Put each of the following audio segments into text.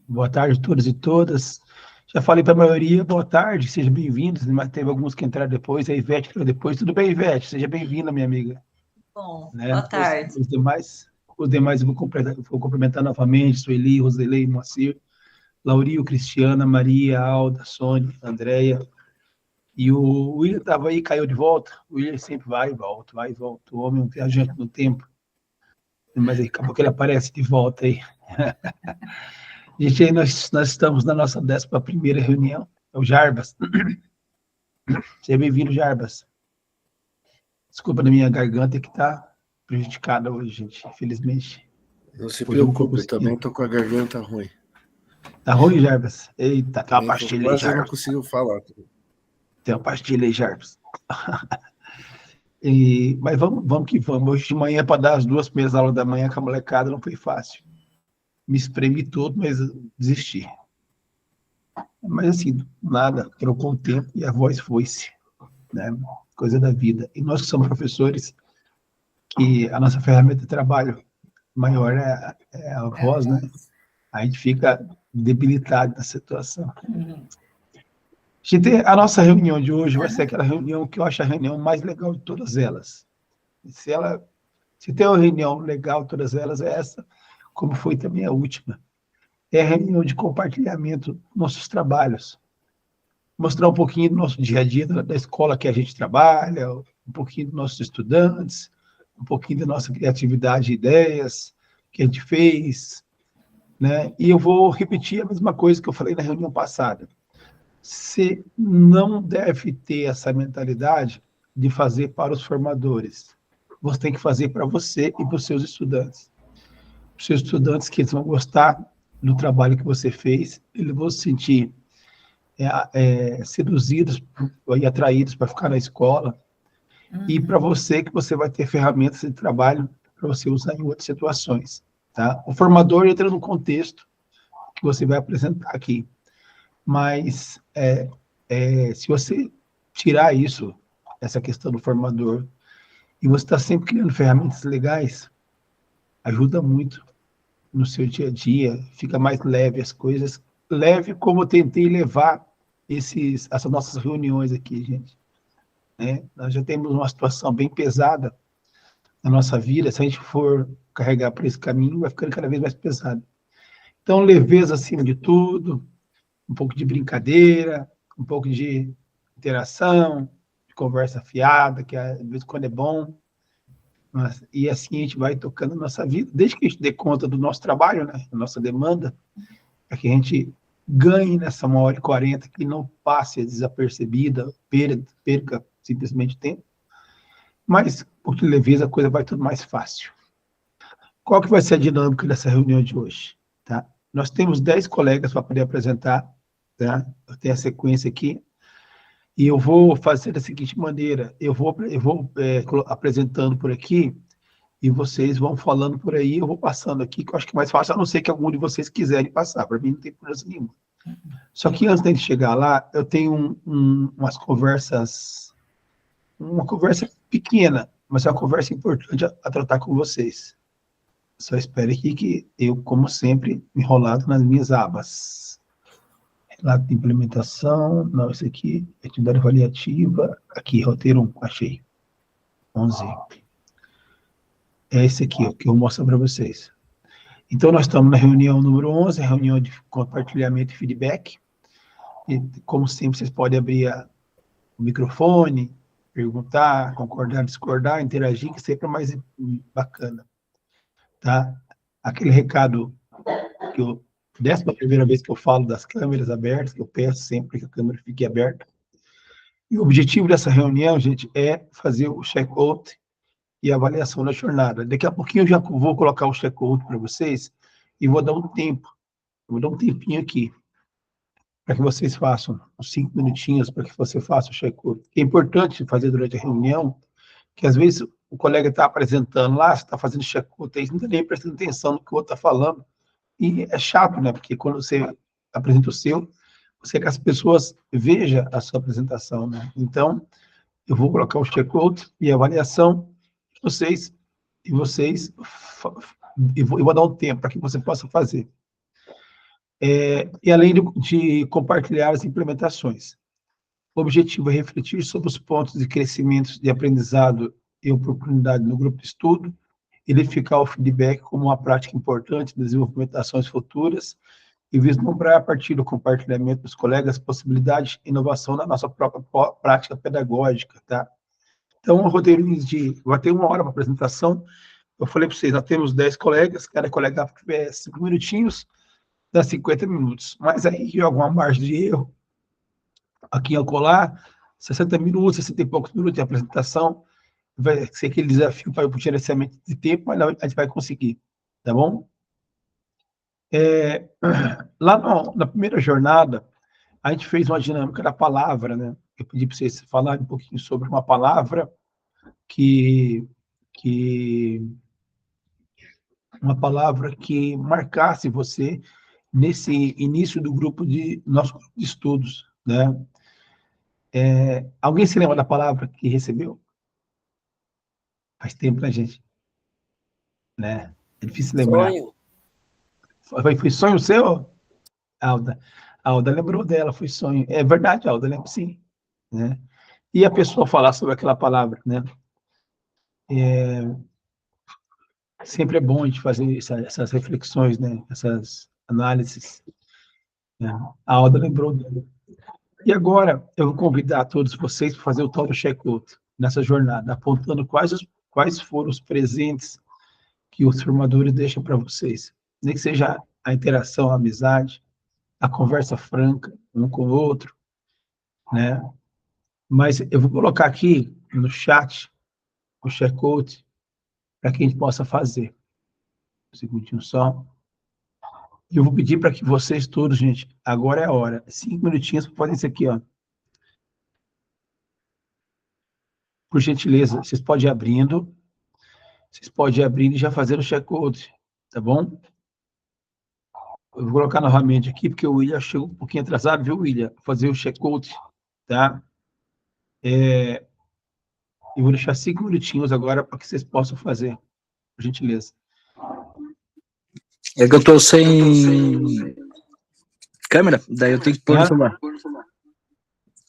Boa tarde a todos e todas. Já falei para a maioria, boa tarde, sejam bem-vindos, mas teve alguns que entraram depois, a Ivete entrou depois. Tudo bem, Ivete? Seja bem-vinda, minha amiga. Bom, boa Né? Os, tarde. os demais, os demais eu vou cumprimentar novamente, Sueli, Roselei, Moacir, Laurio, Cristiana, Maria, Alda, Sônia, Andréia. E o William estava aí, caiu de volta. O William sempre vai e volta, vai e volta. O homem é um viajante no tempo, mas aí acabou que ele aparece de volta aí. Gente, aí nós estamos na nossa 11ª reunião. É o Jarbas. Seja bem-vindo, Jarbas. Desculpa da minha garganta que está prejudicada hoje, gente, infelizmente. Não se Hoje eu não estou preocupe, eu também conseguindo. tô com a garganta ruim. Tá ruim, Jarbas? Eita, tem uma Também pastilha aí, quase não Jarbas. consigo falar. Tem uma pastilha aí, Jarbas. Mas vamos que vamos. Hoje de manhã, para dar as 2 primeiras aulas da manhã com a molecada, não foi fácil. Me espremi todo, mas desisti. Mas assim, nada, trocou o tempo e a voz foi-se, né? Coisa da vida. E nós que somos professores, que a nossa ferramenta de trabalho maior é a voz, né? A gente fica debilitado na situação. A nossa reunião de hoje vai ser aquela reunião que eu acho a reunião mais legal de todas elas. Se tem uma reunião legal de todas elas, é essa, como foi também a última. É a reunião de compartilhamento dos nossos trabalhos. Mostrar um pouquinho do nosso dia a dia, da escola que a gente trabalha, um pouquinho dos nossos estudantes, um pouquinho da nossa criatividade e ideias que a gente fez, né? E eu vou repetir a mesma coisa que eu falei na reunião passada. Você não deve ter essa mentalidade de fazer para os formadores. Você tem que fazer para você e para os seus estudantes. Os seus estudantes que eles vão gostar do trabalho que você fez, eles vão se sentir seduzidos e atraídos para ficar na escola. E para você, que você vai ter ferramentas de trabalho para você usar em outras situações. Tá? O formador entra no contexto que você vai apresentar aqui. Mas se você tirar isso, essa questão do formador, e você está sempre criando ferramentas legais, ajuda muito no seu dia a dia, fica mais leve as coisas, leve como eu tentei levar essas nossas reuniões aqui, gente. Né? Nós já temos uma situação bem pesada na nossa vida, se a gente for carregar por esse caminho, vai ficando cada vez mais pesado. Então, leveza acima de tudo, um pouco de brincadeira, um pouco de interação, de conversa fiada, que de vez em quando é bom. E assim a gente vai tocando a nossa vida, desde que a gente dê conta do nosso trabalho, né, da nossa demanda, para que a gente ganhe nessa 1h40, que não passe desapercebida, perca simplesmente tempo. Mas, por que leveza, a coisa vai tudo mais fácil. Qual que vai ser a dinâmica dessa reunião de hoje? Tá? Nós temos 10 colegas para poder apresentar, tá? Eu tenho a sequência aqui, e eu vou fazer da seguinte maneira, eu vou apresentando por aqui, e vocês vão falando por aí, eu vou passando aqui, que eu acho que é mais fácil, a não ser que algum de vocês quiserem passar, para mim não tem problema nenhum. Só que antes de a gente chegar lá, eu tenho uma conversa pequena, mas é uma conversa importante a tratar com vocês. Só espere aqui que eu, como sempre, enrolado nas minhas abas. Relato de implementação, não, esse aqui, atividade avaliativa, aqui, roteiro 1, achei. 11. É esse aqui, ó, que eu vou mostrar para vocês. Então, nós estamos na reunião número 11, reunião de compartilhamento e feedback. E, como sempre, vocês podem abrir o microfone, perguntar, concordar, discordar, interagir, que sempre é mais bacana. Tá? Aquele recado que eu, 11ª vez que eu falo das câmeras abertas, que eu peço sempre que a câmera fique aberta. E o objetivo dessa reunião, gente, é fazer o check-out e a avaliação da jornada. Daqui a pouquinho eu já vou colocar o check-out para vocês e vou dar um tempo, vou dar um tempinho aqui para que vocês façam uns 5 minutinhos para que você faça o check-out. É importante fazer durante a reunião, que às vezes o colega está apresentando lá, você está fazendo check-out, aí você não está nem prestando atenção no que o outro está falando. E é chato, né? Porque quando você apresenta o seu, você quer que as pessoas vejam a sua apresentação, né? Então, eu vou colocar o check-out e a avaliação de vocês, eu vou dar um tempo para que você possa fazer. E além de compartilhar as implementações. O objetivo é refletir sobre os pontos de crescimento de aprendizado e oportunidade no grupo de estudo, identificar o feedback como uma prática importante de desenvolvimento de ações futuras e vislumbrar, a partir do compartilhamento dos colegas, possibilidades de inovação na nossa própria prática pedagógica, tá? Então, o roteiro vai ter 1 hora para apresentação. Eu falei para vocês, nós temos 10 colegas, cada colega tiver 5 minutinhos, dá 50 minutos. Mas aí, alguma margem de erro, aqui ao colar, 60 minutos, 60 e poucos minutos de apresentação, vai ser aquele desafio para o gerenciamento de tempo, mas a gente vai conseguir, tá bom? Lá na primeira jornada, a gente fez uma dinâmica da palavra, né? Eu pedi para vocês falarem um pouquinho sobre uma palavra que, que uma palavra que marcasse você nesse início do nosso grupo de estudos, né? Alguém se lembra da palavra que recebeu? Faz tempo, né, gente? Né? É difícil lembrar. Sonho. Foi sonho seu, Alda? A Alda lembrou dela, foi sonho. É verdade, Alda, lembro sim. Né? E a pessoa falar sobre aquela palavra, né? Sempre é bom a gente fazer essas reflexões, né? Essas análises. Né? A Alda lembrou dela. E agora eu vou convidar todos vocês para fazer o tal do check-out nessa jornada, apontando quais foram os presentes que os formadores deixam para vocês. Nem que seja a interação, a amizade, a conversa franca, um com o outro, né? Mas eu vou colocar aqui no chat o check-out para que a gente possa fazer. Um segundinho só. E eu vou pedir para que vocês todos, gente, agora é a hora. 5 minutinhos para fazer isso aqui, ó. Por gentileza, vocês podem ir abrindo e já fazer o check-out, tá bom? Eu vou colocar novamente aqui, porque o William chegou um pouquinho atrasado, viu, William? Vou fazer o check-out, tá? Eu vou deixar 5 minutinhos agora para que vocês possam fazer, por gentileza. É que eu tô sem câmera, daí eu tenho que pôr no celular.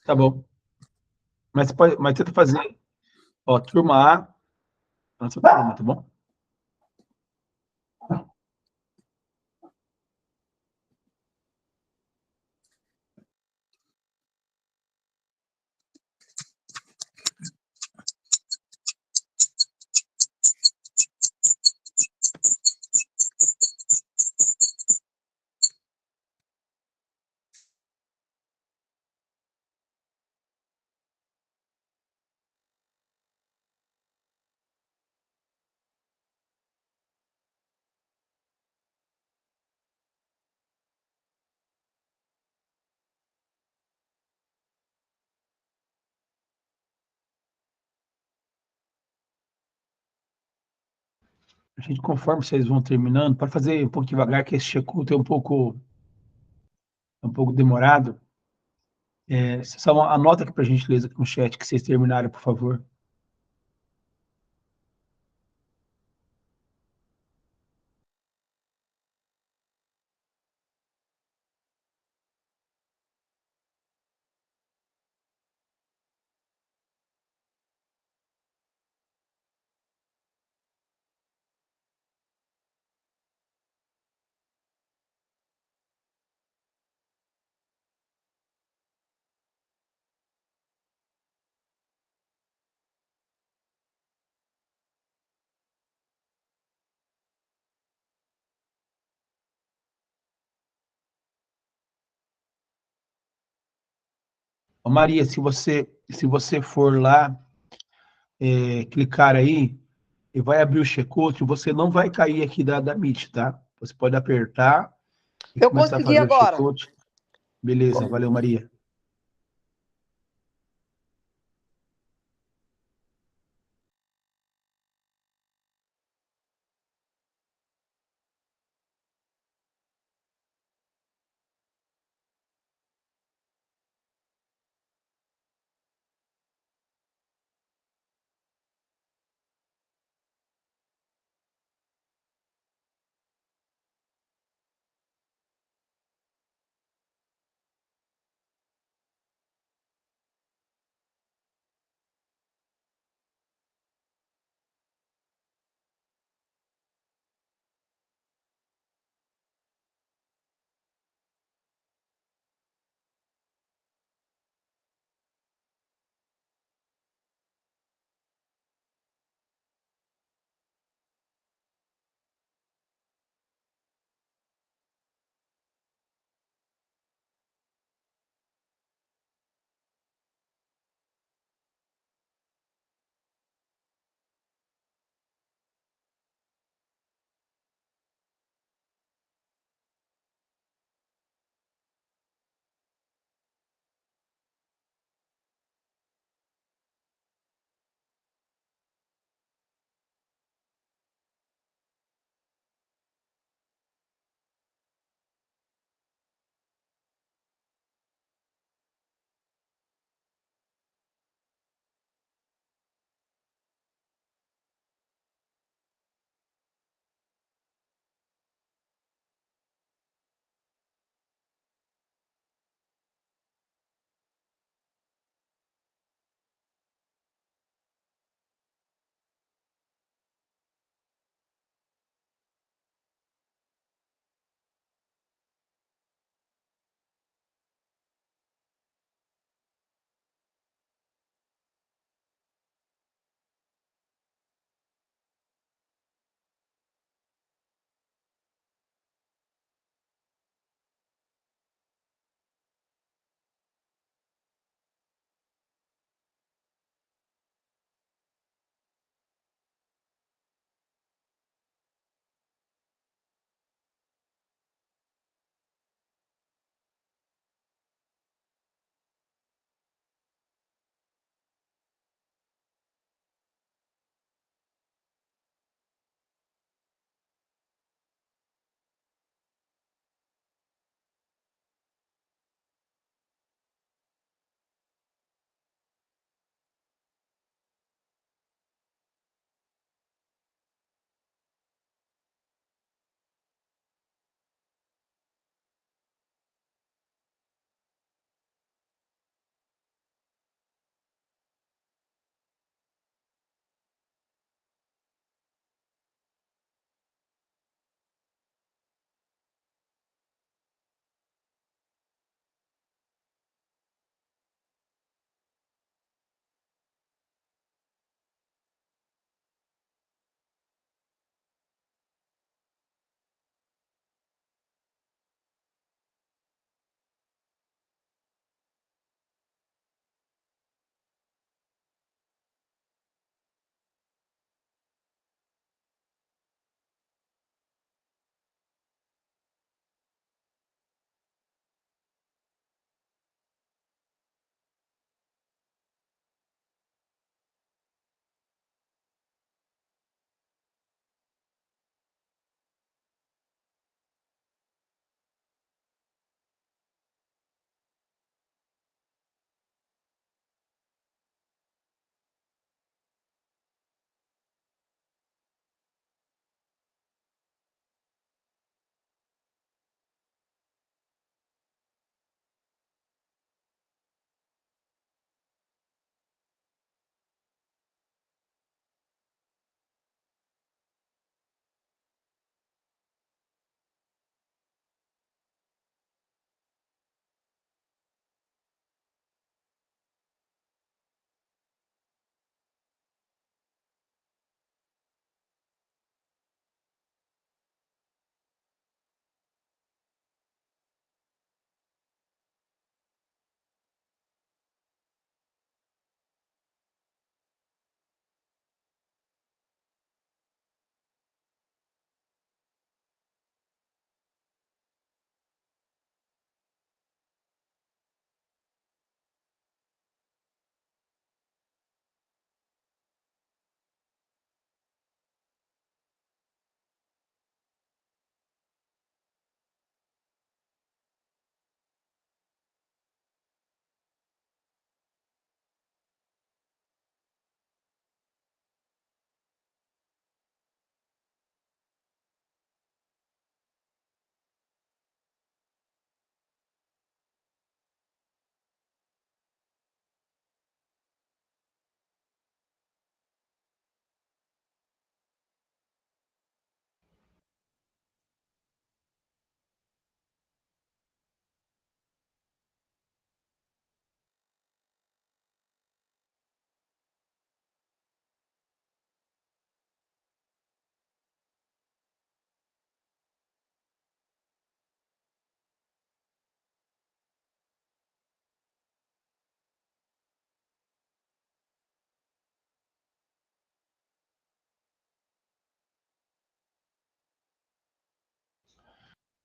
Tá bom. Mas tenta fazer, ó, turma A, nossa turma, tá bom? A gente, conforme vocês vão terminando, pode fazer um pouco devagar, que esse check-out é um pouco demorado. Só anota aqui para a gentileza aqui no chat que vocês terminaram, por favor. Ô, Maria, se você for lá, clicar aí, e vai abrir o check-out, você não vai cair aqui da Meet, tá? Você pode apertar e Eu começar a consegui fazer o agora. check-out. Beleza, valeu, Maria.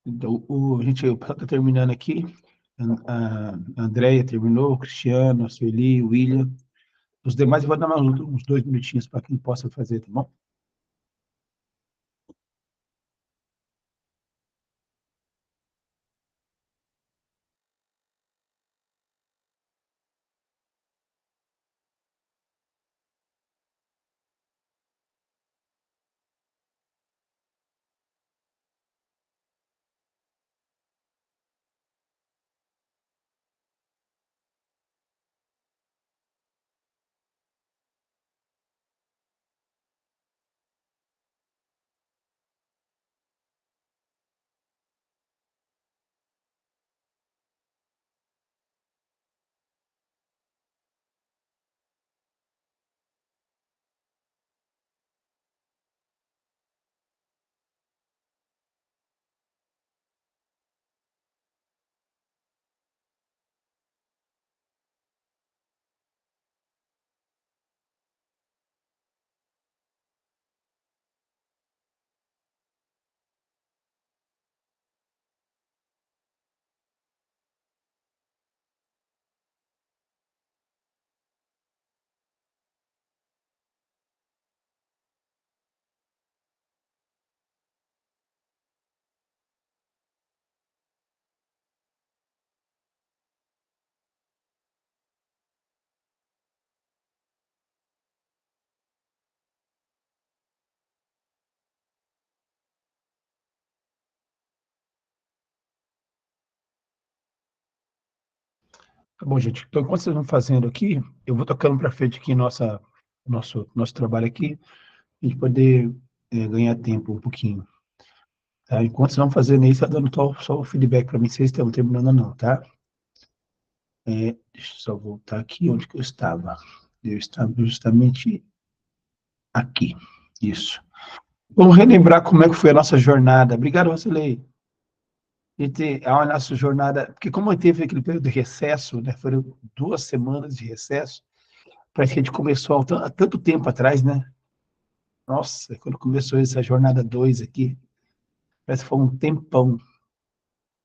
Então, gente, o pessoal está terminando aqui. A Andréia terminou, o Cristiano, a Sueli, o William. Os demais eu vou dar mais uns 2 minutinhos para quem possa fazer, tá bom? Tá bom, gente. Então, enquanto vocês vão fazendo aqui, eu vou tocando para frente aqui nosso trabalho aqui, a gente poder ganhar tempo um pouquinho. Tá? Enquanto vocês vão fazendo isso, está dando só o feedback para mim, se vocês estão terminando ou não, tá? Deixa eu só voltar aqui onde que eu estava. Eu estava justamente aqui. Isso. Vamos relembrar como é que foi a nossa jornada. Obrigado, Rosilei. A nossa jornada, porque como teve aquele período de recesso, né, foram 2 semanas de recesso, parece que a gente começou há tanto tempo atrás, né? Nossa, quando começou essa jornada 2 aqui, parece que foi um tempão,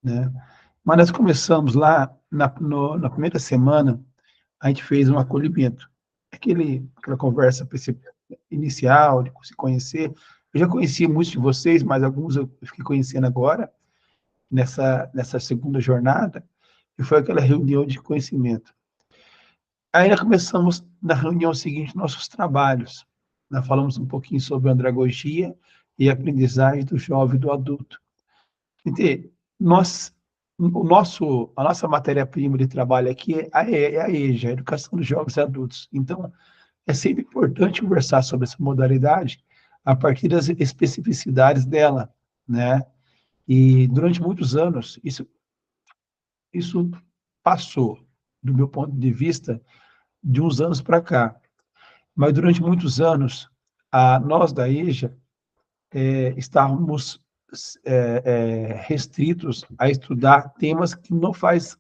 né? Mas nós começamos lá, na primeira semana, a gente fez um acolhimento. Aquela conversa inicial, de se conhecer. Eu já conhecia muitos de vocês, mas alguns eu fiquei conhecendo agora, nessa segunda jornada, e foi aquela reunião de conhecimento. Aí nós começamos, na reunião seguinte, nossos trabalhos. Nós falamos um pouquinho sobre andragogia e aprendizagem do jovem e do adulto. Entende? A nossa matéria-prima de trabalho aqui é a EJA, a Educação dos Jovens e Adultos. Então, é sempre importante conversar sobre essa modalidade a partir das especificidades dela, né? E durante muitos anos, isso passou, do meu ponto de vista, de uns anos para cá. Mas durante muitos anos, nós da EJA estávamos restritos a estudar temas que não faz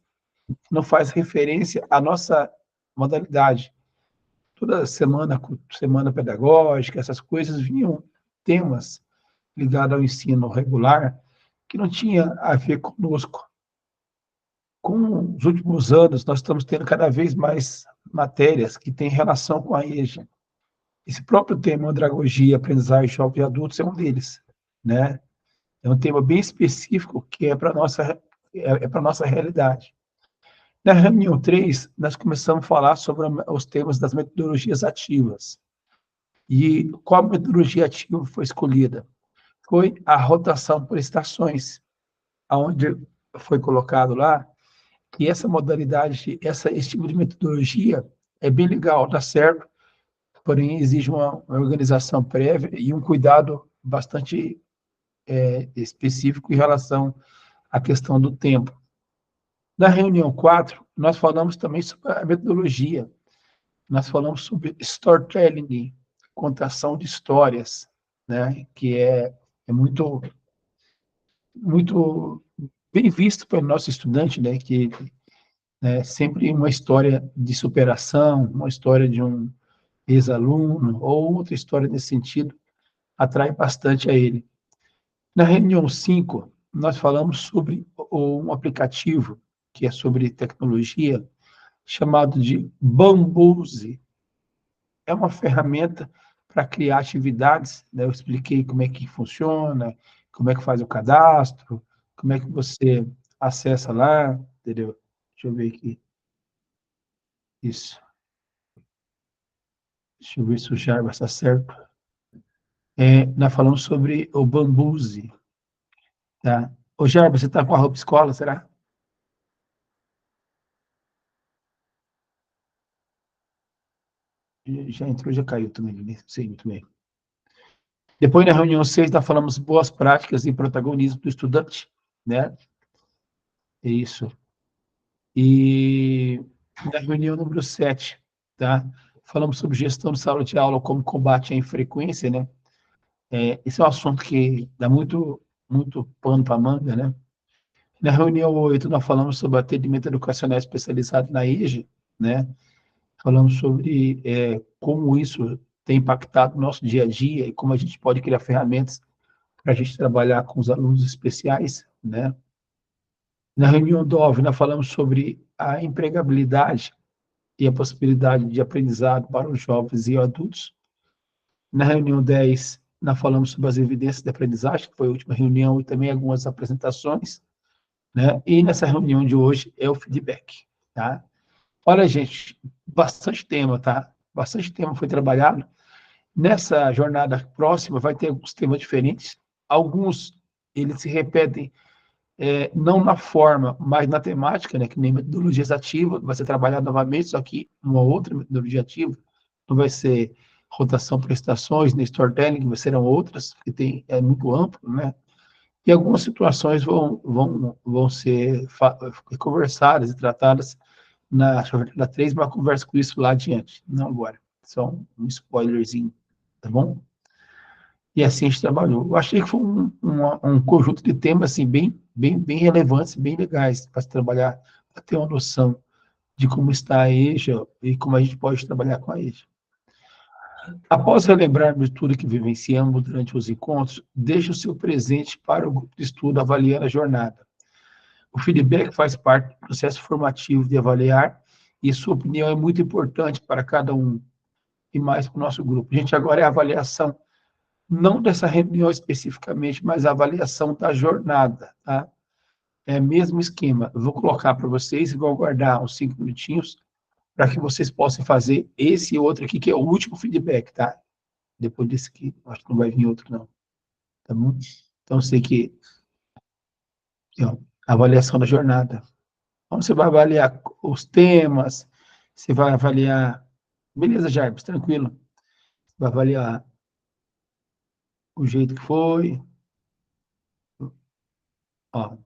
referência à nossa modalidade. Toda semana pedagógica, essas coisas vinham temas ligados ao ensino regular que não tinha a ver conosco. Com os últimos anos, nós estamos tendo cada vez mais matérias que têm relação com a EJA. Esse próprio tema, andragogia, aprendizagem de jovens e adultos, é um deles, né? É um tema bem específico que é para a nossa realidade. Na reunião 3, nós começamos a falar sobre os temas das metodologias ativas. E qual metodologia ativa foi escolhida? Foi a rotação por estações, onde foi colocado lá que essa modalidade, esse tipo de metodologia é bem legal, dá certo, porém exige uma organização prévia e um cuidado bastante específico em relação à questão do tempo. Na reunião 4, nós falamos também sobre a metodologia, nós falamos sobre storytelling, contação de histórias, né, que é muito, muito bem visto pelo nosso estudante, né, que sempre uma história de superação, uma história de um ex-aluno, ou outra história nesse sentido, atrai bastante a ele. Na reunião 5, nós falamos sobre um aplicativo que é sobre tecnologia, chamado de Bambuze. É uma ferramenta para criar atividades, né? Eu expliquei como é que funciona, como é que faz o cadastro, como é que você acessa lá, entendeu? Deixa eu ver aqui. Isso. Deixa eu ver se o Jarba está certo. Nós falamos sobre o Bambuze, tá? Ô, Jarba, você está com a roupa escola, será? Já entrou, já caiu também, não sei muito bem. Depois, na reunião 6, nós falamos boas práticas e protagonismo do estudante, né? Isso. E na reunião número 7, tá? Falamos sobre gestão de sala de aula como combate à infrequência, né? Esse é um assunto que dá muito pano para manga, né? Na reunião 8, nós falamos sobre atendimento educacional especializado na EJA, né? Falamos sobre como isso tem impactado o nosso dia a dia e como a gente pode criar ferramentas para a gente trabalhar com os alunos especiais, né? Na reunião do OV, nós falamos sobre a empregabilidade e a possibilidade de aprendizado para os jovens e adultos. Na reunião 10, nós falamos sobre as evidências de aprendizagem, que foi a última reunião, e também algumas apresentações, né? E nessa reunião de hoje é o feedback, tá? Olha, gente, bastante tema, tá? Bastante tema foi trabalhado. Nessa jornada próxima vai ter alguns temas diferentes. Alguns, eles se repetem não na forma, mas na temática, né, que nem metodologias ativas, vai ser trabalhado novamente, só que uma outra metodologia ativa, não vai ser rotação por estações, nem storytelling, vai serão outras, que é muito amplo, né? E algumas situações vão ser conversadas e tratadas na jornada 3, mas eu converso com isso lá adiante, não agora. Só um spoilerzinho, tá bom? E assim a gente trabalhou. Eu achei que foi um conjunto de temas assim, bem relevantes, bem legais para se trabalhar, para ter uma noção de como está a EJA e como a gente pode trabalhar com a EJA. Após relembrarmos de tudo que vivenciamos durante os encontros, deixe o seu presente para o grupo de estudo avaliando a jornada. O feedback faz parte do processo formativo de avaliar e sua opinião é muito importante para cada um e mais para o nosso grupo. Gente, agora é a avaliação não dessa reunião especificamente, mas a avaliação da jornada, tá? É o mesmo esquema. Eu vou colocar para vocês e vou aguardar uns 5 minutinhos para que vocês possam fazer esse e outro aqui, que é o último feedback, tá? Depois desse aqui, acho que não vai vir outro, não. Tá bom? Então, eu sei que ó, avaliação da jornada. Então, você vai avaliar os temas, você vai avaliar. Beleza, Jarbas, tranquilo. Você vai avaliar o jeito que foi. Ó,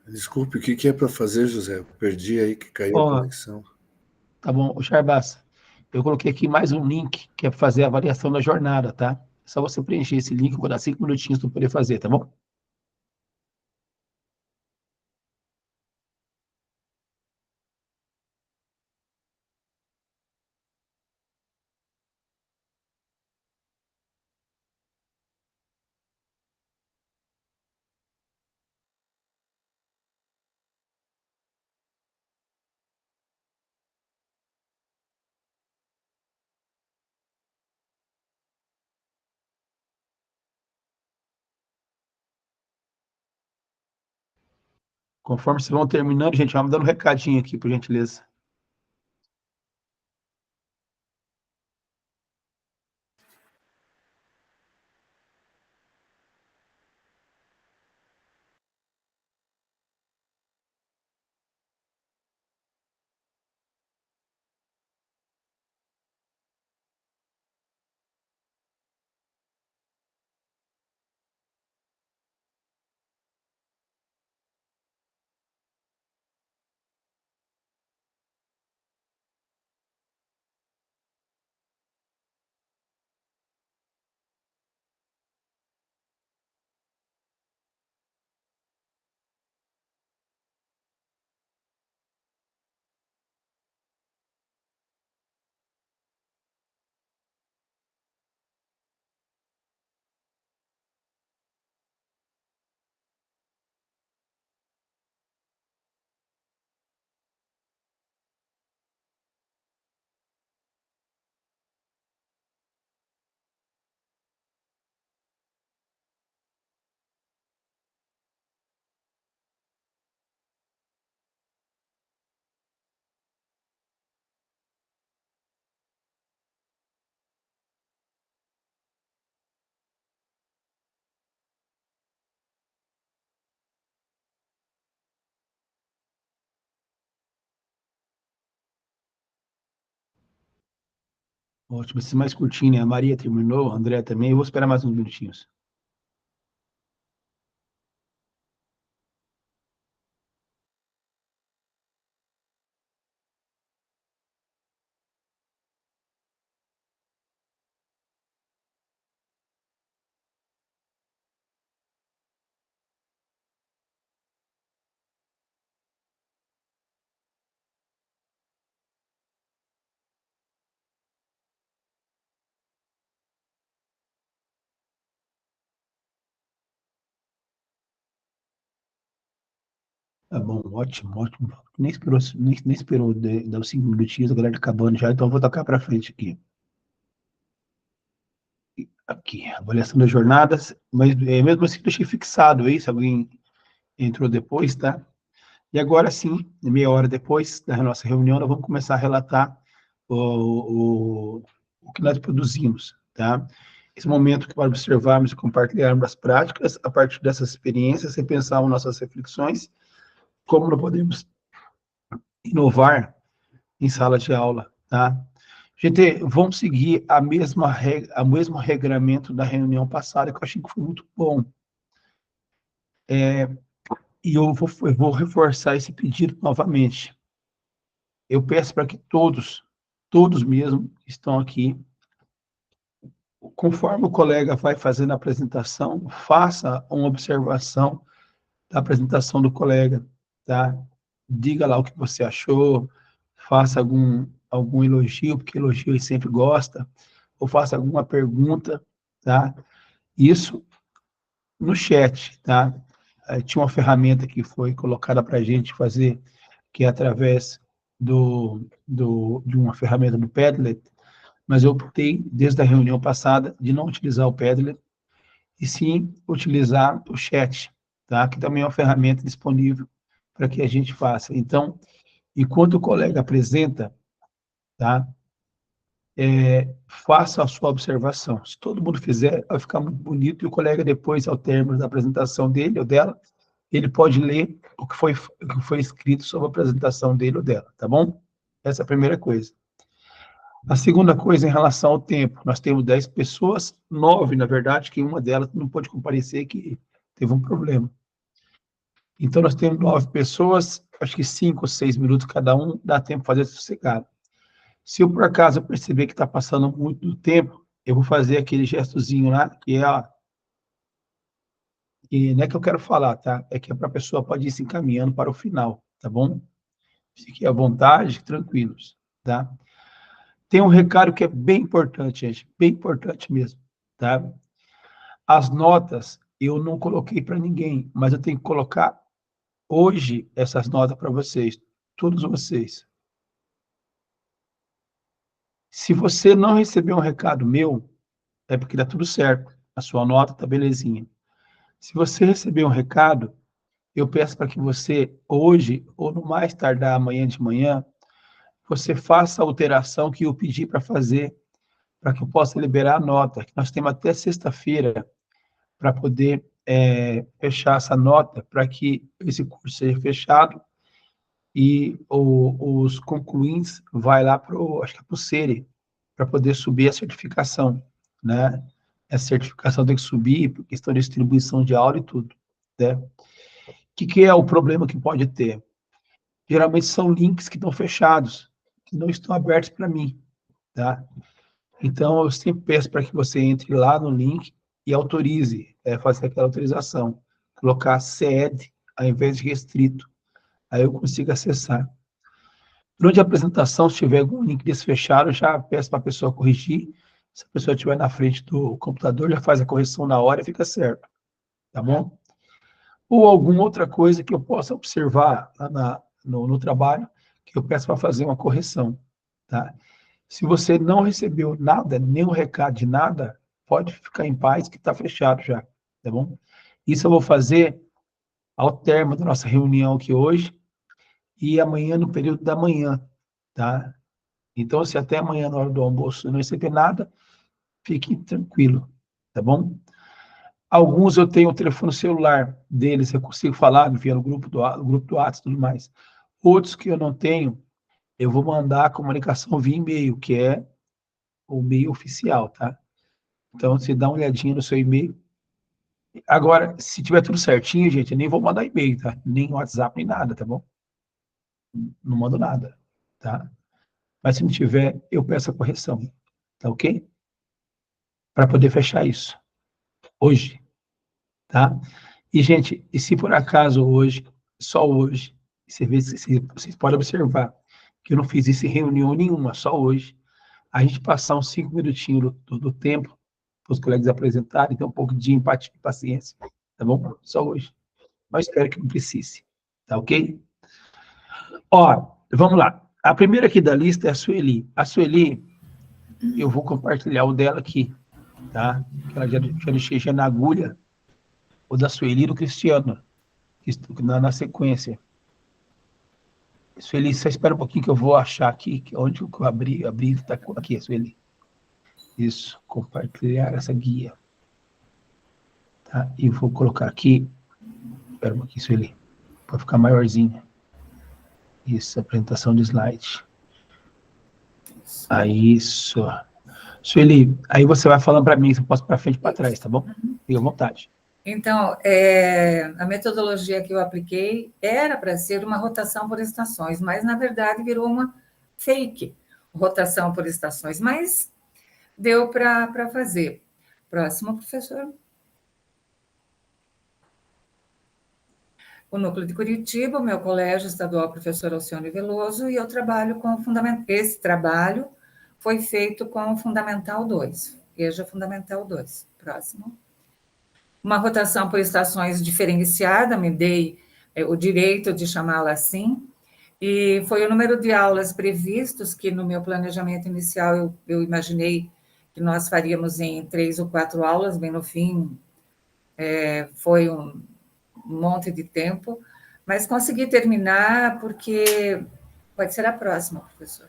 Desculpe, o que que é para fazer, José? Eu perdi aí que caiu a ó, conexão. tá bom, o Jarbas, eu coloquei aqui mais um link que é para fazer a avaliação da jornada, tá? É só você preencher esse link, vou dar 5 minutinhos para poder fazer, tá bom? Conforme vocês vão terminando, gente, vamos dando um recadinho aqui, por gentileza. Ótimo, esse mais curtinho, né? A Maria terminou, a André também. Eu vou esperar mais uns minutinhos. Tá bom, ótimo, ótimo. Nem esperou dar os 5 minutinhos, a galera tá acabando já, então eu vou tocar para frente aqui. Aqui, avaliação das jornadas, mas mesmo assim deixei fixado aí, se alguém entrou depois, tá? E agora sim, meia hora depois da nossa reunião, nós vamos começar a relatar o que nós produzimos, tá? Esse momento que para observarmos e compartilharmos as práticas, a partir dessas experiências, repensarmos nossas reflexões, como nós podemos inovar em sala de aula, tá? Gente, vamos seguir a mesmo regramento da reunião passada, que eu achei que foi muito bom. E eu vou reforçar esse pedido novamente. Eu peço para que todos mesmo que estão aqui, conforme o colega vai fazendo a apresentação, faça uma observação da apresentação do colega, tá? Diga lá o que você achou, faça algum elogio, porque elogio ele sempre gosta, ou faça alguma pergunta, tá? Isso no chat, tá? Tinha uma ferramenta que foi colocada para a gente fazer, que é através de uma ferramenta do Padlet, mas eu optei, desde a reunião passada, de não utilizar o Padlet, e sim utilizar o chat, tá? Que também é uma ferramenta disponível para que a gente faça. Então, enquanto o colega apresenta, tá? Faça a sua observação. Se todo mundo fizer, vai ficar muito bonito, e o colega depois, ao término da apresentação dele ou dela, ele pode ler o que foi escrito sobre a apresentação dele ou dela, tá bom? Essa é a primeira coisa. A segunda coisa, em relação ao tempo, nós temos 10 pessoas, 9, na verdade, que uma delas não pôde comparecer, que teve um problema. Então, nós temos 9 pessoas, acho que 5 ou 6 minutos cada um, dá tempo de fazer sossegado. Se eu, por acaso, perceber que está passando muito do tempo, eu vou fazer aquele gestozinho lá, que não é que eu quero falar, tá? É que a pessoa pode ir se encaminhando para o final, tá bom? Fiquem à vontade, tranquilos, tá? Tem um recado que é bem importante, gente, bem importante mesmo, tá? As notas eu não coloquei para ninguém, mas eu tenho que colocar hoje essas notas para vocês, todos vocês. Se você não recebeu um recado meu, é porque dá tudo certo, a sua nota tá belezinha. Se você receber um recado, eu peço para que você, hoje, ou no mais tardar amanhã de manhã, você faça a alteração que eu pedi para fazer, para que eu possa liberar a nota. Nós temos até sexta-feira para poder fechar essa nota, para que esse curso seja fechado e os concluintes vai lá para acho que é para o SERE, para poder subir a certificação, né? Essa certificação tem que subir por questão de distribuição de aula e tudo, né? O que é o problema que pode ter? Geralmente são links que estão fechados, que não estão abertos para mim, tá? Então, eu sempre peço para que você entre lá no link e autorize, fazer aquela autorização, colocar SED ao invés de restrito, aí eu consigo acessar. Durante a apresentação, se tiver algum link desse fechado, eu já peço para a pessoa corrigir, se a pessoa estiver na frente do computador, já faz a correção na hora e fica certo, tá bom? Ou alguma outra coisa que eu possa observar lá no trabalho, que eu peço para fazer uma correção, tá? Se você não recebeu nada, nenhum recado de nada, pode ficar em paz que está fechado já, tá bom? Isso eu vou fazer ao término da nossa reunião aqui hoje e amanhã no período da manhã, tá? Então, se até amanhã na hora do almoço não receber nada, fique tranquilo, tá bom? Alguns eu tenho o telefone celular deles, eu consigo falar via no grupo do WhatsApp e tudo mais. Outros que eu não tenho, eu vou mandar a comunicação via e-mail, que é o e-mail oficial, tá? Então, você dá uma olhadinha no seu e-mail. Agora, se tiver tudo certinho, gente, eu nem vou mandar e-mail, tá? Nem WhatsApp, nem nada, tá bom? Não mando nada, tá? Mas se não tiver, eu peço a correção, tá ok? Para poder fechar isso hoje, tá? E, gente, e se por acaso hoje, só hoje, vocês podem observar que eu não fiz isso em reunião nenhuma, só hoje, a gente passar uns 5 minutinhos do tempo para os colegas apresentarem, ter um pouco de empatia e paciência, tá bom? Só hoje. Mas espero que não precise, tá ok? Ó, vamos lá. A primeira aqui da lista é a Sueli. A Sueli, eu vou compartilhar o dela aqui, tá? Que ela já deixei já na agulha, o da Sueli e do Cristiano, na sequência. Sueli, só espera um pouquinho que eu vou achar aqui, onde eu abri, tá aqui, Sueli. Isso, compartilhar essa guia. Tá? E vou colocar aqui, espera um pouquinho, Sueli, para ficar maiorzinho. Isso, apresentação de slide. Aí, isso. Sueli, aí você vai falando para mim, se eu posso para frente e para trás, tá bom? Fique à vontade. Então, a metodologia que eu apliquei era para ser uma rotação por estações, mas, na verdade, virou uma fake rotação por estações, mas deu para fazer. Próximo, professor. O Núcleo de Curitiba, o meu colégio estadual, professor Alcione Veloso, e eu trabalho com esse trabalho foi feito com o Fundamental 2, EJA Fundamental 2. Próximo. Uma rotação por estações diferenciada, me dei o direito de chamá-la assim, e foi o número de aulas previstos, que no meu planejamento inicial eu imaginei que nós faríamos em 3 ou 4 aulas, bem no fim foi um monte de tempo, mas consegui terminar porque... Pode ser a próxima, professor.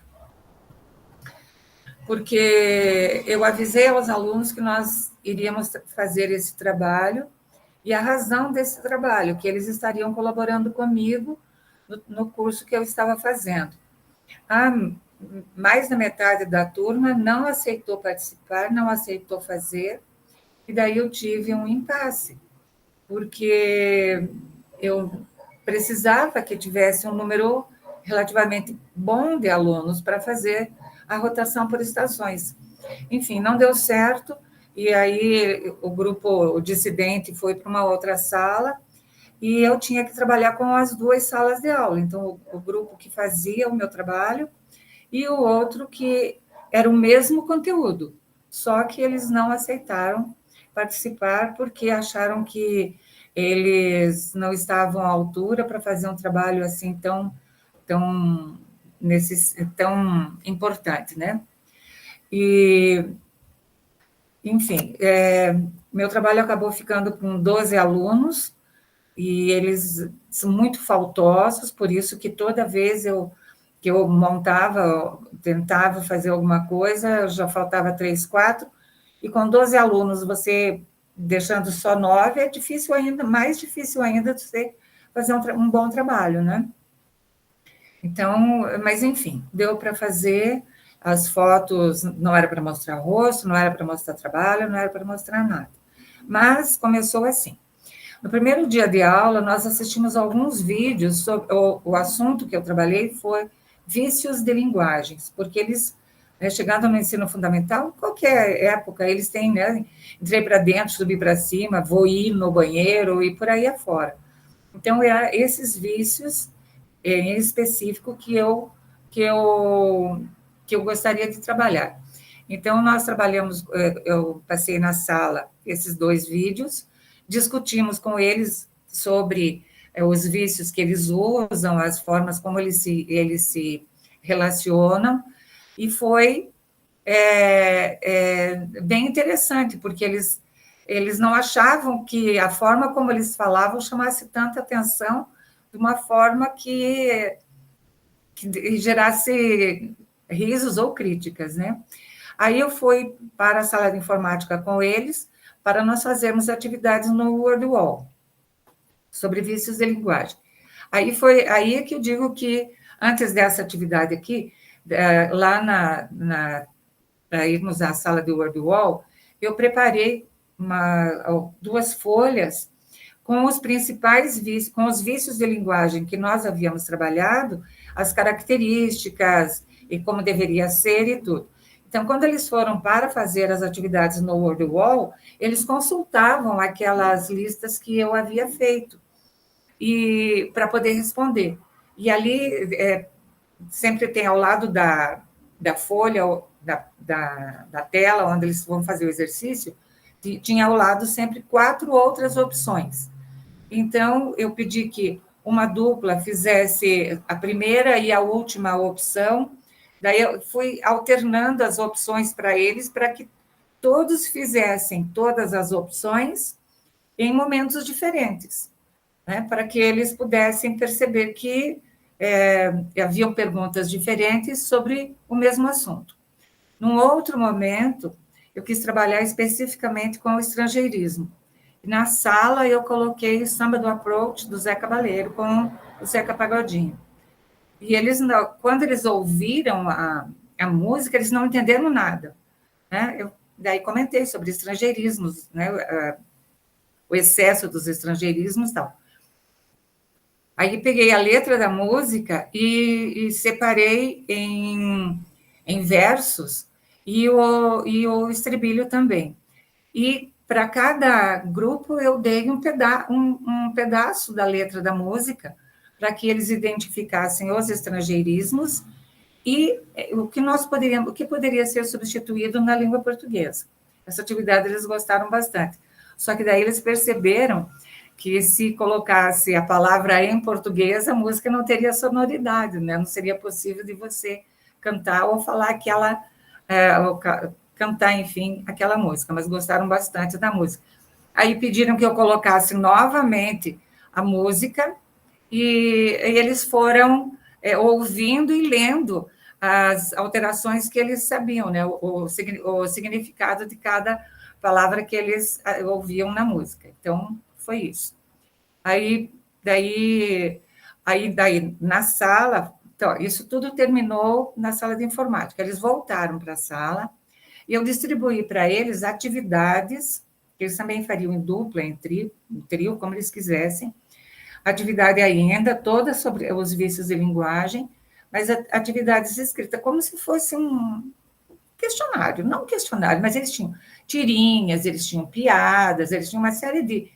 Porque eu avisei aos alunos que nós iríamos fazer esse trabalho e a razão desse trabalho, que eles estariam colaborando comigo no curso que eu estava fazendo. Mais da metade da turma não aceitou participar, não aceitou fazer, e daí eu tive um impasse, porque eu precisava que tivesse um número relativamente bom de alunos para fazer a rotação por estações. Enfim, não deu certo, e aí o dissidente foi para uma outra sala, e eu tinha que trabalhar com as 2 salas de aula. Então, o grupo que fazia o meu trabalho e o outro que era o mesmo conteúdo, só que eles não aceitaram participar porque acharam que eles não estavam à altura para fazer um trabalho assim tão importante, né? E, enfim, meu trabalho acabou ficando com 12 alunos, e eles são muito faltosos, por isso que toda vez que eu montava, tentava fazer alguma coisa, já faltava 3, 4, e com 12 alunos, você deixando só 9, é difícil ainda, mais difícil ainda de você fazer um bom trabalho, né? Então, mas enfim, deu para fazer as fotos, não era para mostrar rosto, não era para mostrar trabalho, não era para mostrar nada. Mas começou assim. No primeiro dia de aula, nós assistimos alguns vídeos sobre o assunto que eu trabalhei foi vícios de linguagens, porque eles, chegando no ensino fundamental, qualquer época, eles têm, né, entrei para dentro, subi para cima, vou ir no banheiro e por aí afora. Então, esses vícios em específico que eu gostaria de trabalhar. Então, nós trabalhamos, eu passei na sala esses 2 vídeos, discutimos com eles sobre os vícios que eles usam, as formas como eles se relacionam, e foi bem interessante, porque eles não achavam que a forma como eles falavam chamasse tanta atenção, de uma forma que gerasse risos ou críticas, né? Aí eu fui para a sala de informática com eles, para nós fazermos atividades no WordWall, sobre vícios de linguagem. Aí que eu digo que, antes dessa atividade aqui, lá para irmos à sala de Wordwall, eu preparei 2 folhas com os principais vícios, com os vícios de linguagem que nós havíamos trabalhado, as características e como deveria ser e tudo. Então, quando eles foram para fazer as atividades no Wordwall, eles consultavam aquelas listas que eu havia feito e para poder responder. E ali sempre tem ao lado da folha, da tela, onde eles vão fazer o exercício, tinha ao lado sempre 4 outras opções. Então, eu pedi que uma dupla fizesse a primeira e a última opção, daí eu fui alternando as opções para eles, para que todos fizessem todas as opções em momentos diferentes, né, para que eles pudessem perceber que haviam perguntas diferentes sobre o mesmo assunto. Num outro momento, eu quis trabalhar especificamente com o estrangeirismo. Na sala, eu coloquei o Samba do Approach, do Zé Cabaleiro, com o Zeca Pagodinho. E eles, quando eles ouviram a música, eles não entenderam nada, né? Eu daí comentei sobre estrangeirismos, né? O excesso dos estrangeirismos e tal. Aí peguei a letra da música e separei em versos e o estribilho também. E para cada grupo eu dei um pedaço da letra da música para que eles identificassem os estrangeirismos e o que poderia ser substituído na língua portuguesa. Essa atividade eles gostaram bastante. Só que daí eles perceberam que se colocasse a palavra em português, a música não teria sonoridade, né? Não seria possível de você cantar ou falar aquela... cantar, enfim, aquela música, mas gostaram bastante da música. Aí pediram que eu colocasse novamente a música e eles foram ouvindo e lendo as alterações que eles sabiam, né? O significado de cada palavra que eles ouviam na música. Então, foi isso. Aí, daí na sala, então, isso tudo terminou na sala de informática. Eles voltaram para a sala e eu distribuí para eles atividades, que eles também fariam em dupla, em trio, como eles quisessem. Atividade ainda, toda sobre os vícios de linguagem, mas atividades escritas, como se fosse um questionário, não um questionário, mas eles tinham tirinhas, eles tinham piadas, eles tinham uma série de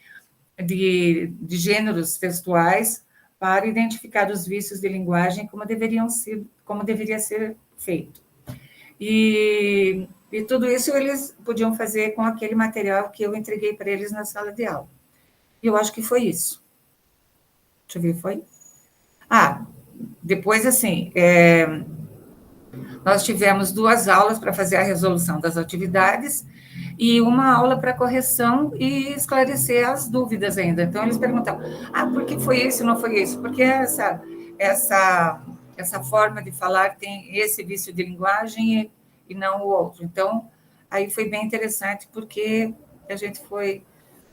gêneros textuais para identificar os vícios de linguagem como deveria ser feito. E tudo isso eles podiam fazer com aquele material que eu entreguei para eles na sala de aula. E eu acho que foi isso. Deixa eu ver, foi? Depois, assim, nós tivemos 2 aulas para fazer a resolução das atividades e uma aula para correção e esclarecer as dúvidas ainda. Então, eles perguntavam, por que foi isso, não foi isso? Porque essa forma de falar tem esse vício de linguagem e não o outro. Então, aí foi bem interessante, porque a gente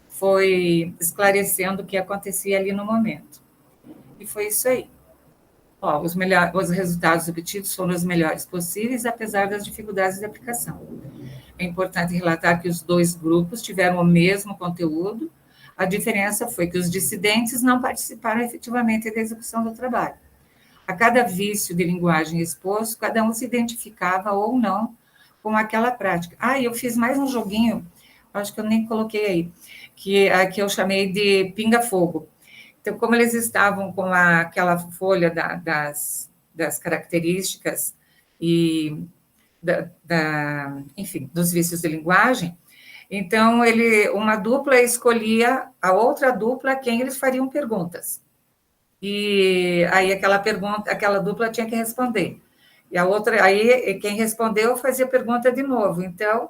foi esclarecendo o que acontecia ali no momento. E foi isso aí. Os resultados obtidos foram os melhores possíveis, apesar das dificuldades de aplicação. É importante relatar que os 2 grupos tiveram o mesmo conteúdo, a diferença foi que os dissidentes não participaram efetivamente da execução do trabalho. A cada vício de linguagem exposto, cada um se identificava ou não com aquela prática. Eu fiz mais um joguinho, acho que eu nem coloquei aí, que eu chamei de pinga-fogo. Então, como eles estavam com aquela folha das características e, enfim, dos vícios de linguagem, então, uma dupla escolhia a outra dupla a quem eles fariam perguntas. E aí aquela dupla tinha que responder. E a outra, aí quem respondeu fazia pergunta de novo. Então,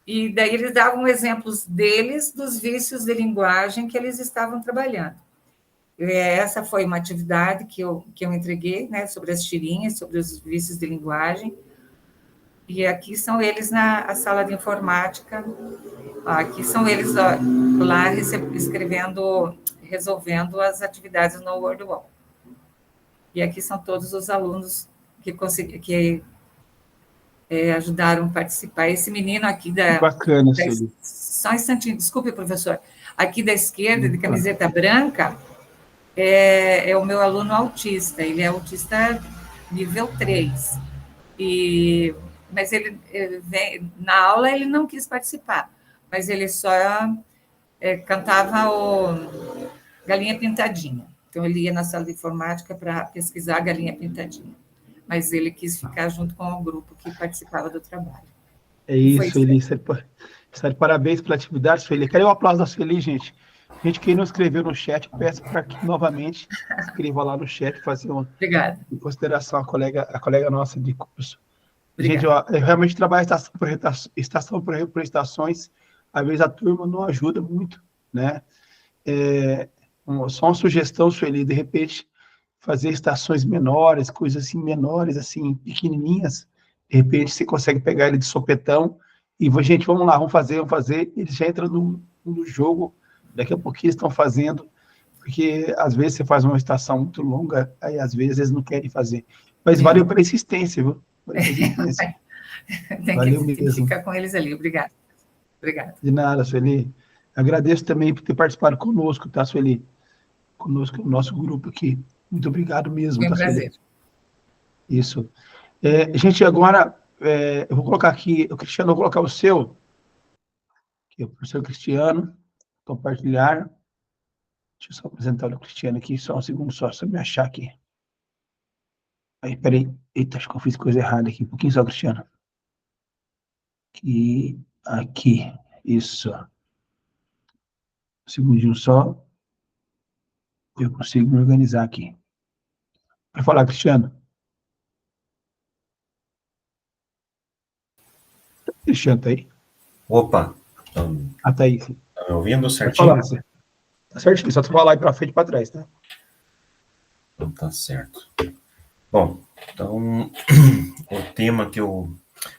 e daí eles davam exemplos deles dos vícios de linguagem que eles estavam trabalhando. Essa foi uma atividade que eu entreguei, né, sobre as tirinhas, sobre os vícios de linguagem. E aqui são eles na sala de informática. Aqui são eles lá resolvendo as atividades no Wordwall. E aqui são todos os alunos que ajudaram a participar. Esse menino aqui Que bacana, Sueli. só um instantinho, desculpe, professor. Aqui da esquerda, de camiseta branca, é o meu aluno autista. Ele é autista nível 3. Mas ele vem, na aula ele não quis participar, mas ele só cantava o Galinha Pintadinha. Então, ele ia na sala de informática para pesquisar a Galinha Pintadinha. Mas ele quis ficar junto com o grupo que participava do trabalho. É isso, Sueli. Está de parabéns pela atividade, Sueli. Quero o aplauso da Sueli, gente. Gente, quem não escreveu no chat, peço para que novamente escreva lá no chat, fazer uma em consideração a colega nossa de curso. Obrigada. Gente, eu realmente trabalho estação por estações, às vezes a turma não ajuda muito, né? Só uma sugestão, Sueli, de repente, fazer estações menores, coisas assim, menores, assim, pequenininhas, de repente você consegue pegar ele de sopetão, e, gente, vamos lá, vamos fazer, eles já entram no jogo, daqui a pouquinho eles estão fazendo, porque às vezes você faz uma estação muito longa, aí às vezes eles não querem fazer. Mas valeu pela insistência, viu? Valeu pela insistência. Tem que ficar com eles ali, obrigada. De nada, Sueli. Agradeço também por ter participado conosco, tá, Sueli? Conosco, no nosso grupo aqui. Muito obrigado mesmo, Foi um tá, prazer. Sueli? Isso. Gente, agora, eu vou colocar aqui, o Cristiano, eu vou colocar o seu, que é o professor Cristiano, compartilhar. Deixa eu só apresentar o Cristiano aqui, só um segundo só me achar aqui. Aí, peraí. Eita, acho que eu fiz coisa errada aqui. Um pouquinho só, Cristiano. Aqui. Isso. Um segundinho só. Eu consigo me organizar aqui. Vai falar, Cristiano. Cristiano, tá aí? Opa. Tá aí. Tá me ouvindo certinho? Pode falar, tá certinho, só tu falar aí pra frente e pra trás, tá? Então tá certo. Bom, então, o tema que eu...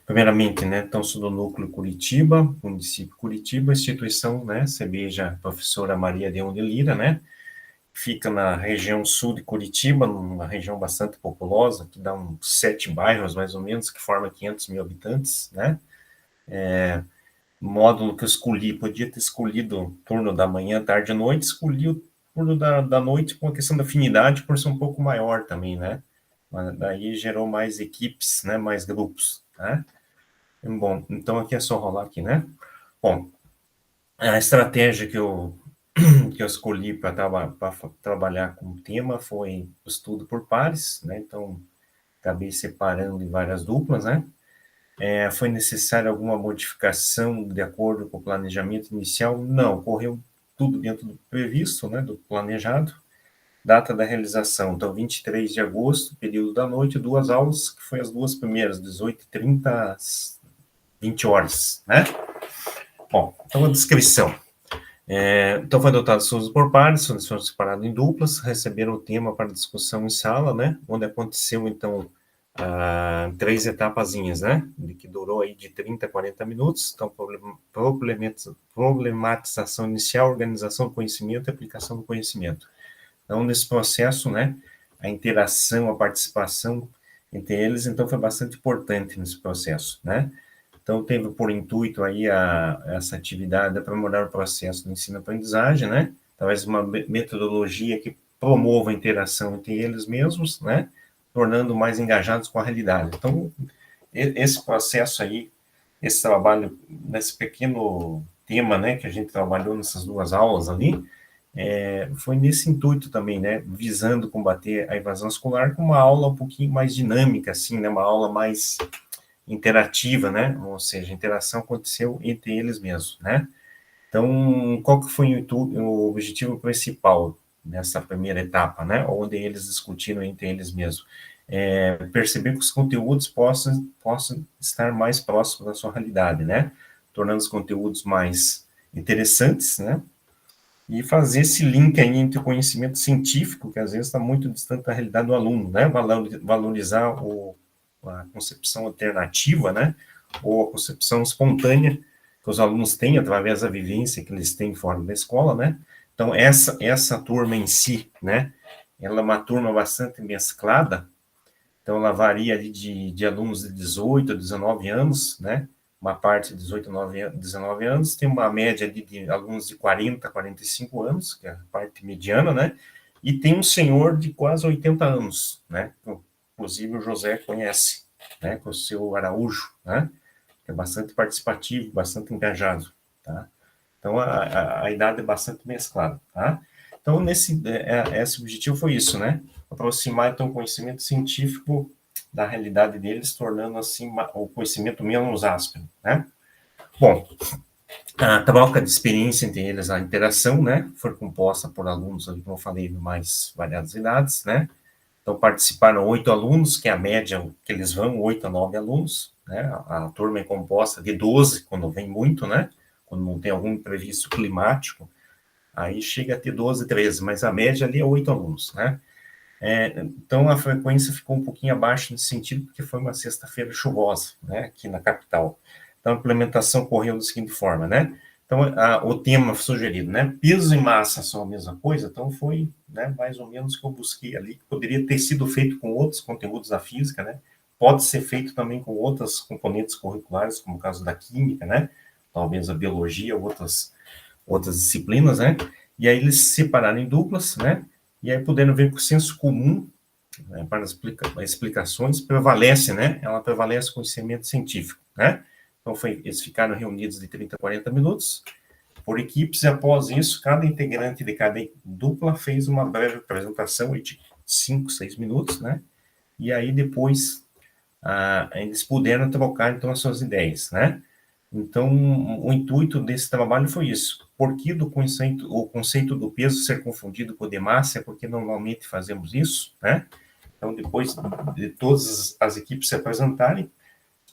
Primeiramente, né, então sou do Núcleo Curitiba, município Curitiba, instituição, né, CEBEJA Professora Maria Leão de Lira, né, fica na região sul de Curitiba, numa região bastante populosa, que dá uns 7 bairros, mais ou menos, que forma 500 mil habitantes, né, módulo que eu escolhi, podia ter escolhido o turno da manhã, tarde e noite, escolhi o turno da noite com a questão da afinidade, por ser um pouco maior também, né, mas daí gerou mais equipes, né, mais grupos, né. Bom, então aqui é só rolar aqui, né. Bom, a estratégia que eu escolhi para trabalhar com o tema foi o estudo por pares, né, então acabei separando em várias duplas, né. Foi necessária alguma modificação de acordo com o planejamento inicial? Não, correu tudo dentro do previsto, né, do planejado. Data da realização, então 23 de agosto, período da noite, 2 aulas, que foi as 2 primeiras, 18h30 às 20 horas, né? Bom, então a descrição. Então foi adotado estudos por pares, foram separados em duplas, receberam o tema para discussão em sala, né? Onde aconteceu, então, 3 etapazinhas, né? Que durou aí de 30 a 40 minutos. Então, problematização inicial, organização do conhecimento e aplicação do conhecimento. Então, nesse processo, né, a interação, a participação entre eles, então, foi bastante importante nesse processo, né? Então, teve por intuito aí essa atividade para melhorar o processo de ensino-aprendizagem, né? Talvez uma metodologia que promova a interação entre eles mesmos, né? Tornando mais engajados com a realidade. Então, esse processo aí, esse trabalho, nesse pequeno tema, né, que a gente trabalhou nessas 2 aulas ali, foi nesse intuito também, né, visando combater a evasão escolar com uma aula um pouquinho mais dinâmica, assim, né, uma aula mais interativa, né, ou seja, a interação aconteceu entre eles mesmos, né. Então, qual que foi o objetivo principal nessa primeira etapa, né, onde eles discutiram entre eles mesmos? Perceber que os conteúdos possam estar mais próximos da sua realidade, né, tornando os conteúdos mais interessantes, né, e fazer esse link aí entre o conhecimento científico, que às vezes está muito distante da realidade do aluno, né, valorizar a concepção alternativa, né, ou a concepção espontânea que os alunos têm através da vivência que eles têm fora da escola, né. Então, essa turma em si, né, ela é uma turma bastante mesclada, Então, ela varia ali de alunos de 18 a 19 anos, né? Uma parte de 18 a 19 anos, tem uma média ali de alunos de 40 a 45 anos, que é a parte mediana, né? E tem um senhor de quase 80 anos, né? Inclusive o José conhece, né? Com o seu Araújo, né? Que é bastante participativo, bastante engajado, tá? Então, a idade é bastante mesclada, tá? Então, esse objetivo foi isso, né? Aproximar, então, o conhecimento científico da realidade deles, tornando, assim, o conhecimento menos áspero, né? Bom, a troca de experiência entre eles, a interação, né? Foi composta por alunos, como eu falei, de mais variadas idades, né? Então, participaram 8 alunos, que é a média que eles vão, 8 a 9 alunos, né? A turma é composta de 12, quando vem muito, né? Quando não tem algum imprevisto climático, aí chega a ter 12, 13, mas a média ali é 8 alunos, né? Então, a frequência ficou um pouquinho abaixo nesse sentido, porque foi uma sexta-feira chuvosa, né? Aqui na capital. Então, a implementação ocorreu da seguinte forma, né? Então, o tema sugerido, né? Peso e massa são a mesma coisa, então foi, né, mais ou menos o que eu busquei ali, que poderia ter sido feito com outros conteúdos da física, né? Pode ser feito também com outras componentes curriculares, como o caso da química, né? Talvez a biologia, outras disciplinas, né? E aí eles se separaram em duplas, né? E aí puderam ver que o senso comum, né, para as explicações prevalece, né? Ela prevalece com o conhecimento científico, né? Então, eles ficaram reunidos de 30 a 40 minutos por equipes, e após isso, cada integrante de cada dupla fez uma breve apresentação de 5, 6 minutos, né? E aí, depois, eles puderam trocar, então, as suas ideias, né? Então, o intuito desse trabalho foi isso. Por que o conceito do peso ser confundido com o de massa? É porque normalmente fazemos isso, né? Então, depois de todas as equipes se apresentarem,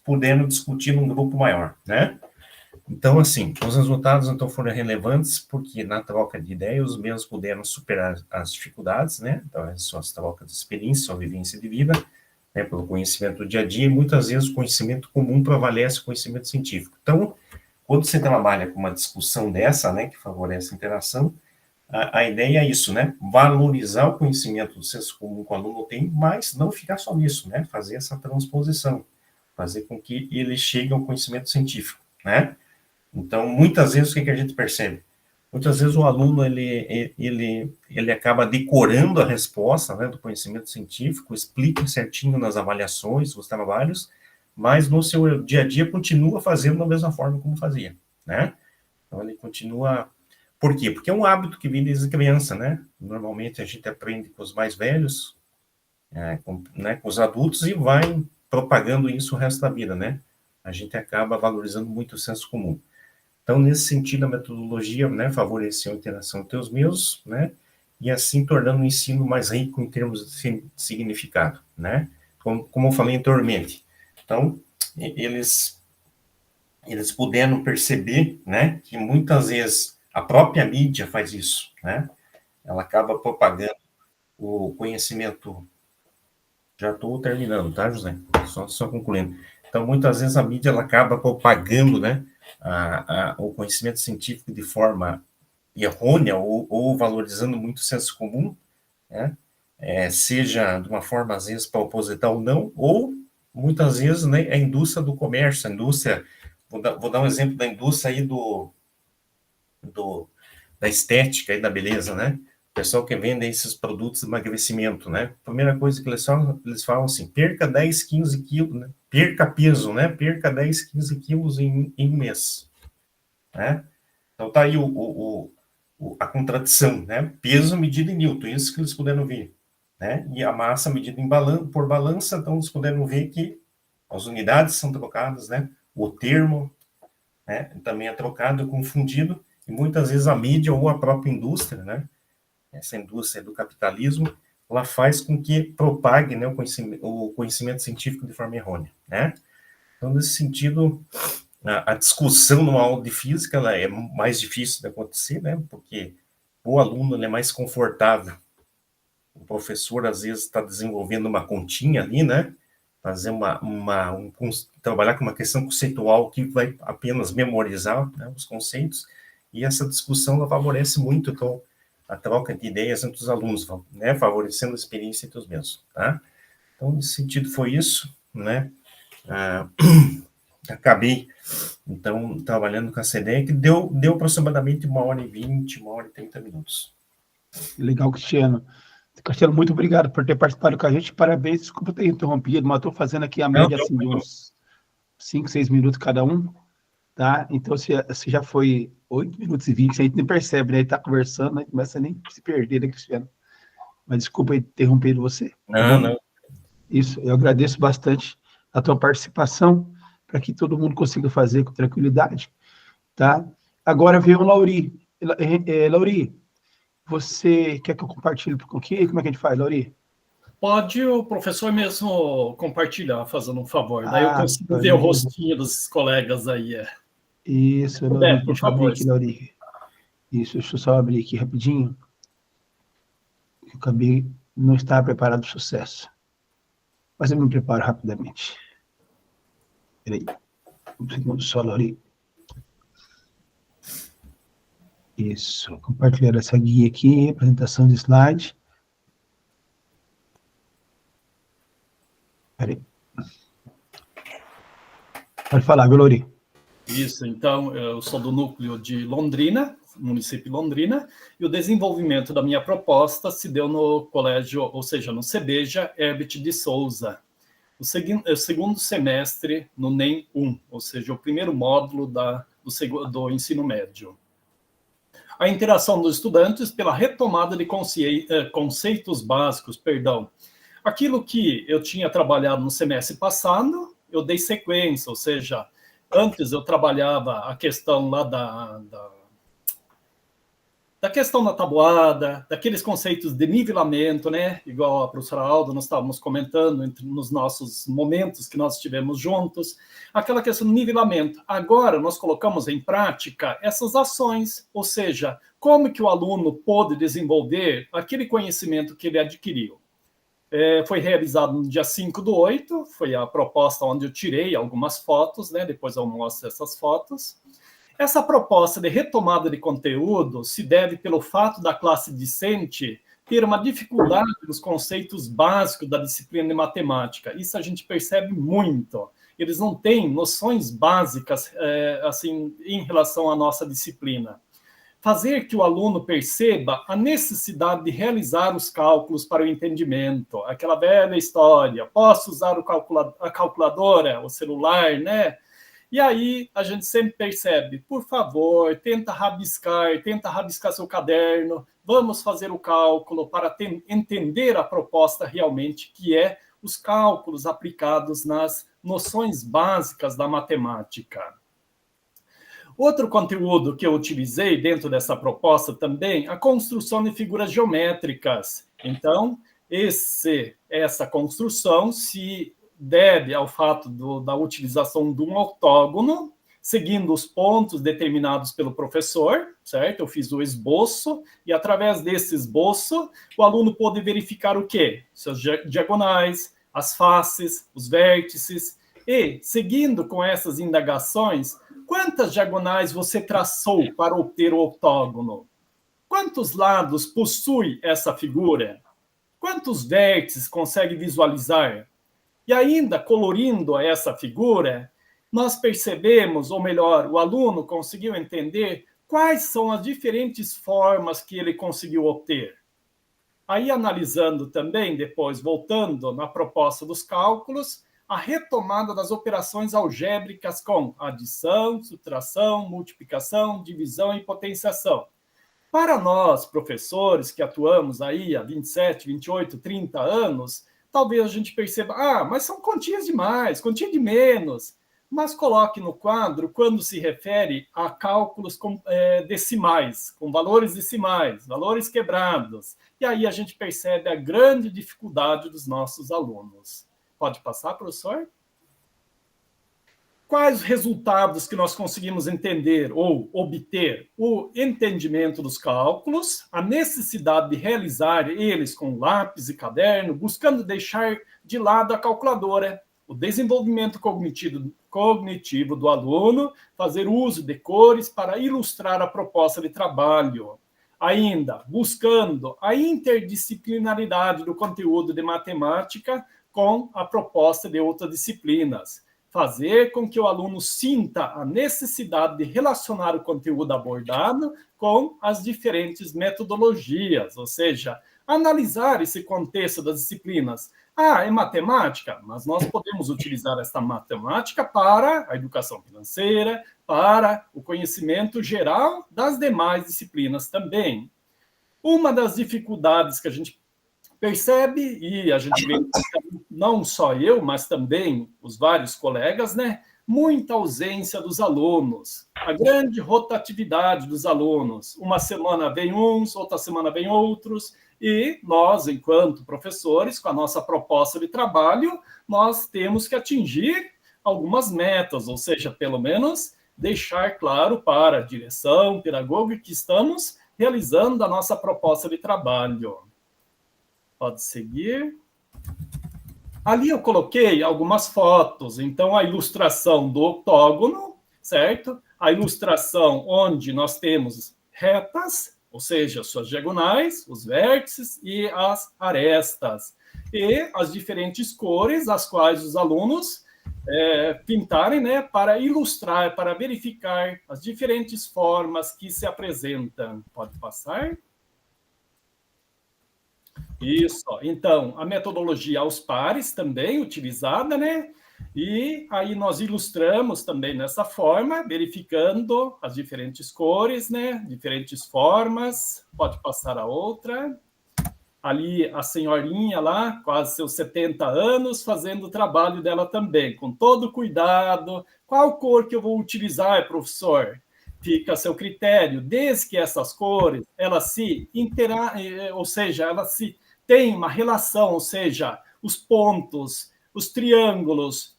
puderam discutir num grupo maior, né? Então, assim, os resultados então foram relevantes porque na troca de ideias os mesmos puderam superar as dificuldades, né? Então, as suas trocas de experiência, sua vivência de vida, né? Pelo conhecimento do dia a dia, e muitas vezes o conhecimento comum prevalece o conhecimento científico. Então, quando você trabalha com uma discussão dessa, né, que favorece a interação, a ideia é isso, né? Valorizar o conhecimento do senso comum que o aluno tem, mas não ficar só nisso, né? Fazer essa transposição, fazer com que ele chegue ao conhecimento científico, né? Então, muitas vezes, o que a gente percebe? Muitas vezes o aluno, ele acaba decorando a resposta, né, do conhecimento científico, explica certinho nas avaliações, nos trabalhos, mas no seu dia a dia continua fazendo da mesma forma como fazia, né? Então, ele continua... Por quê? Porque é um hábito que vem desde criança, né? Normalmente, a gente aprende com os mais velhos, com os adultos, e vai propagando isso o resto da vida, né? A gente acaba valorizando muito o senso comum. Então, nesse sentido, a metodologia, né, favoreceu a interação entre os meus, né, e assim tornando o ensino mais rico em termos de significado, né? Como eu falei anteriormente. Então, eles puderam perceber, né, que muitas vezes a própria mídia faz isso, né? Ela acaba propagando o conhecimento. Já estou terminando, tá, José? Só concluindo. Então, muitas vezes a mídia ela acaba propagando, né, o conhecimento científico de forma errônea ou valorizando muito o senso comum, né? Seja de uma forma, às vezes, proposital ou não, ou muitas vezes, né, a indústria do comércio, a indústria, vou dar um exemplo da indústria aí da estética e da beleza, né? O pessoal que vende esses produtos de emagrecimento, né? A primeira coisa que eles falam assim, perca 10, 15 quilos, né? Perca peso, né? Perca 10, 15 quilos em um mês, né? Então tá aí a contradição, né? Peso medido em Newton, isso que eles puderam ver, né? E a massa medida por balança, então eles puderam ver que as unidades são trocadas, né? O termo, né, também é trocado, confundido, e muitas vezes a mídia ou a própria indústria, né? Essa indústria do capitalismo, ela faz com que propague, né, o conhecimento científico de forma errônea, né? Então, nesse sentido, a discussão numa aula de física ela é mais difícil de acontecer, né? Porque o aluno ele é mais confortável. O professor, às vezes, está desenvolvendo uma continha ali, né? Fazer trabalhar com uma questão conceitual que vai apenas memorizar, né, os conceitos, e essa discussão ela favorece muito, então, a troca de ideias entre os alunos, né, favorecendo a experiência entre os mesmos, tá? Então, nesse sentido, foi isso, né? Acabei, então, trabalhando com essa ideia que deu aproximadamente 1h20, 1h30 minutos. Legal, Cristiano. Cristiano, muito obrigado por ter participado com a gente. Parabéns, desculpa ter interrompido, mas estou fazendo aqui a média assim, de uns 5, 6 minutos cada um, tá? Então, se já foi 8 minutos e 20, a gente nem percebe, né? Ele está conversando, né? Começa a nem se perder, né, Cristiano? Mas desculpa interromper você. Não. Isso, eu agradeço bastante a tua participação, para que todo mundo consiga fazer com tranquilidade, tá? Agora veio o Lauri. Lauri, você quer que eu compartilhe com o quê? Como é que a gente faz, Lauri? Pode o professor mesmo compartilhar, fazendo um favor. Daí eu consigo ver beleza. o rostinho dos colegas aí. Isso, Lauri, Por deixa eu abrir favor. aqui, Lauri. Isso, deixa eu só abrir aqui rapidinho. Eu acabei, não estava preparado para o sucesso. Mas eu me preparo rapidamente. Peraí. Um segundo só, Lauri. Isso, compartilhar essa guia aqui, apresentação de slide. Peraí. Pode falar, viu, Lauri? Isso, então, eu sou do núcleo de Londrina, município de Londrina, e o desenvolvimento da minha proposta se deu no colégio, ou seja, no CEBEJA Herbert de Souza, o segundo semestre no NEM 1, ou seja, o primeiro módulo do ensino médio. A interação dos estudantes pela retomada de conceitos básicos, Aquilo que eu tinha trabalhado no semestre passado, eu dei sequência, ou seja, antes eu trabalhava a questão lá da questão da tabuada, daqueles conceitos de nivelamento, né? Igual a professora Alda, nós estávamos comentando nos nossos momentos que nós estivemos juntos, aquela questão do nivelamento. Agora, nós colocamos em prática essas ações, ou seja, como que o aluno pôde desenvolver aquele conhecimento que ele adquiriu. Foi realizado no dia 5/8, foi a proposta onde eu tirei algumas fotos, né? Depois eu mostro essas fotos. Essa proposta de retomada de conteúdo se deve pelo fato da classe discente ter uma dificuldade nos conceitos básicos da disciplina de matemática. Isso a gente percebe muito. Eles não têm noções básicas assim, em relação à nossa disciplina. Fazer que o aluno perceba a necessidade de realizar os cálculos para o entendimento. Aquela velha história, posso usar a calculadora, o celular, né? E aí a gente sempre percebe, por favor, tenta rabiscar seu caderno, vamos fazer o cálculo para entender a proposta realmente, que é os cálculos aplicados nas noções básicas da matemática. Outro conteúdo que eu utilizei dentro dessa proposta também, a construção de figuras geométricas. Então, essa construção se deve ao fato da utilização de um octógono, seguindo os pontos determinados pelo professor, certo? Eu fiz o esboço, e através desse esboço, o aluno pôde verificar o quê? Seus diagonais, as faces, os vértices, e, seguindo com essas indagações, quantas diagonais você traçou para obter o octógono? Quantos lados possui essa figura? Quantos vértices consegue visualizar? E ainda, colorindo essa figura, nós percebemos, ou melhor, o aluno conseguiu entender quais são as diferentes formas que ele conseguiu obter. Aí, analisando também, depois, voltando na proposta dos cálculos, a retomada das operações algébricas com adição, subtração, multiplicação, divisão e potenciação. Para nós, professores, que atuamos aí há 27, 28, 30 anos, talvez a gente perceba, mas são continhas de mais, continha de menos. Mas coloque no quadro quando se refere a cálculos decimais, com valores decimais, valores quebrados. E aí a gente percebe a grande dificuldade dos nossos alunos. Pode passar, professor? Quais os resultados que nós conseguimos entender ou obter? O entendimento dos cálculos, a necessidade de realizar eles com lápis e caderno, buscando deixar de lado a calculadora, o desenvolvimento cognitivo do aluno, fazer uso de cores para ilustrar a proposta de trabalho. Ainda, buscando a interdisciplinaridade do conteúdo de matemática com a proposta de outras disciplinas. Fazer com que o aluno sinta a necessidade de relacionar o conteúdo abordado com as diferentes metodologias, ou seja, analisar esse contexto das disciplinas. Ah, é matemática, mas nós podemos utilizar esta matemática para a educação financeira, para o conhecimento geral das demais disciplinas também. Uma das dificuldades que a gente percebe, e a gente vê, não só eu, mas também os vários colegas, né? Muita ausência dos alunos, a grande rotatividade dos alunos. Uma semana vem uns, outra semana vem outros, e nós, enquanto professores, com a nossa proposta de trabalho, nós temos que atingir algumas metas, ou seja, pelo menos deixar claro para a direção pedagógica que estamos realizando a nossa proposta de trabalho. Pode seguir. Ali eu coloquei algumas fotos, então a ilustração do octógono, certo? A ilustração onde nós temos retas, ou seja, suas diagonais, os vértices e as arestas. E as diferentes cores, as quais os alunos pintarem, né, para ilustrar, para verificar as diferentes formas que se apresentam. Pode passar? Isso. Então, a metodologia aos pares também utilizada, né? E aí nós ilustramos também nessa forma, verificando as diferentes cores, né? Diferentes formas. Pode passar a outra. Ali a senhorinha lá, quase seus 70 anos, fazendo o trabalho dela também, com todo cuidado. Qual cor que eu vou utilizar, professor? Fica a seu critério, desde que essas cores, elas se ou seja, elas se têm uma relação, ou seja, os pontos, os triângulos,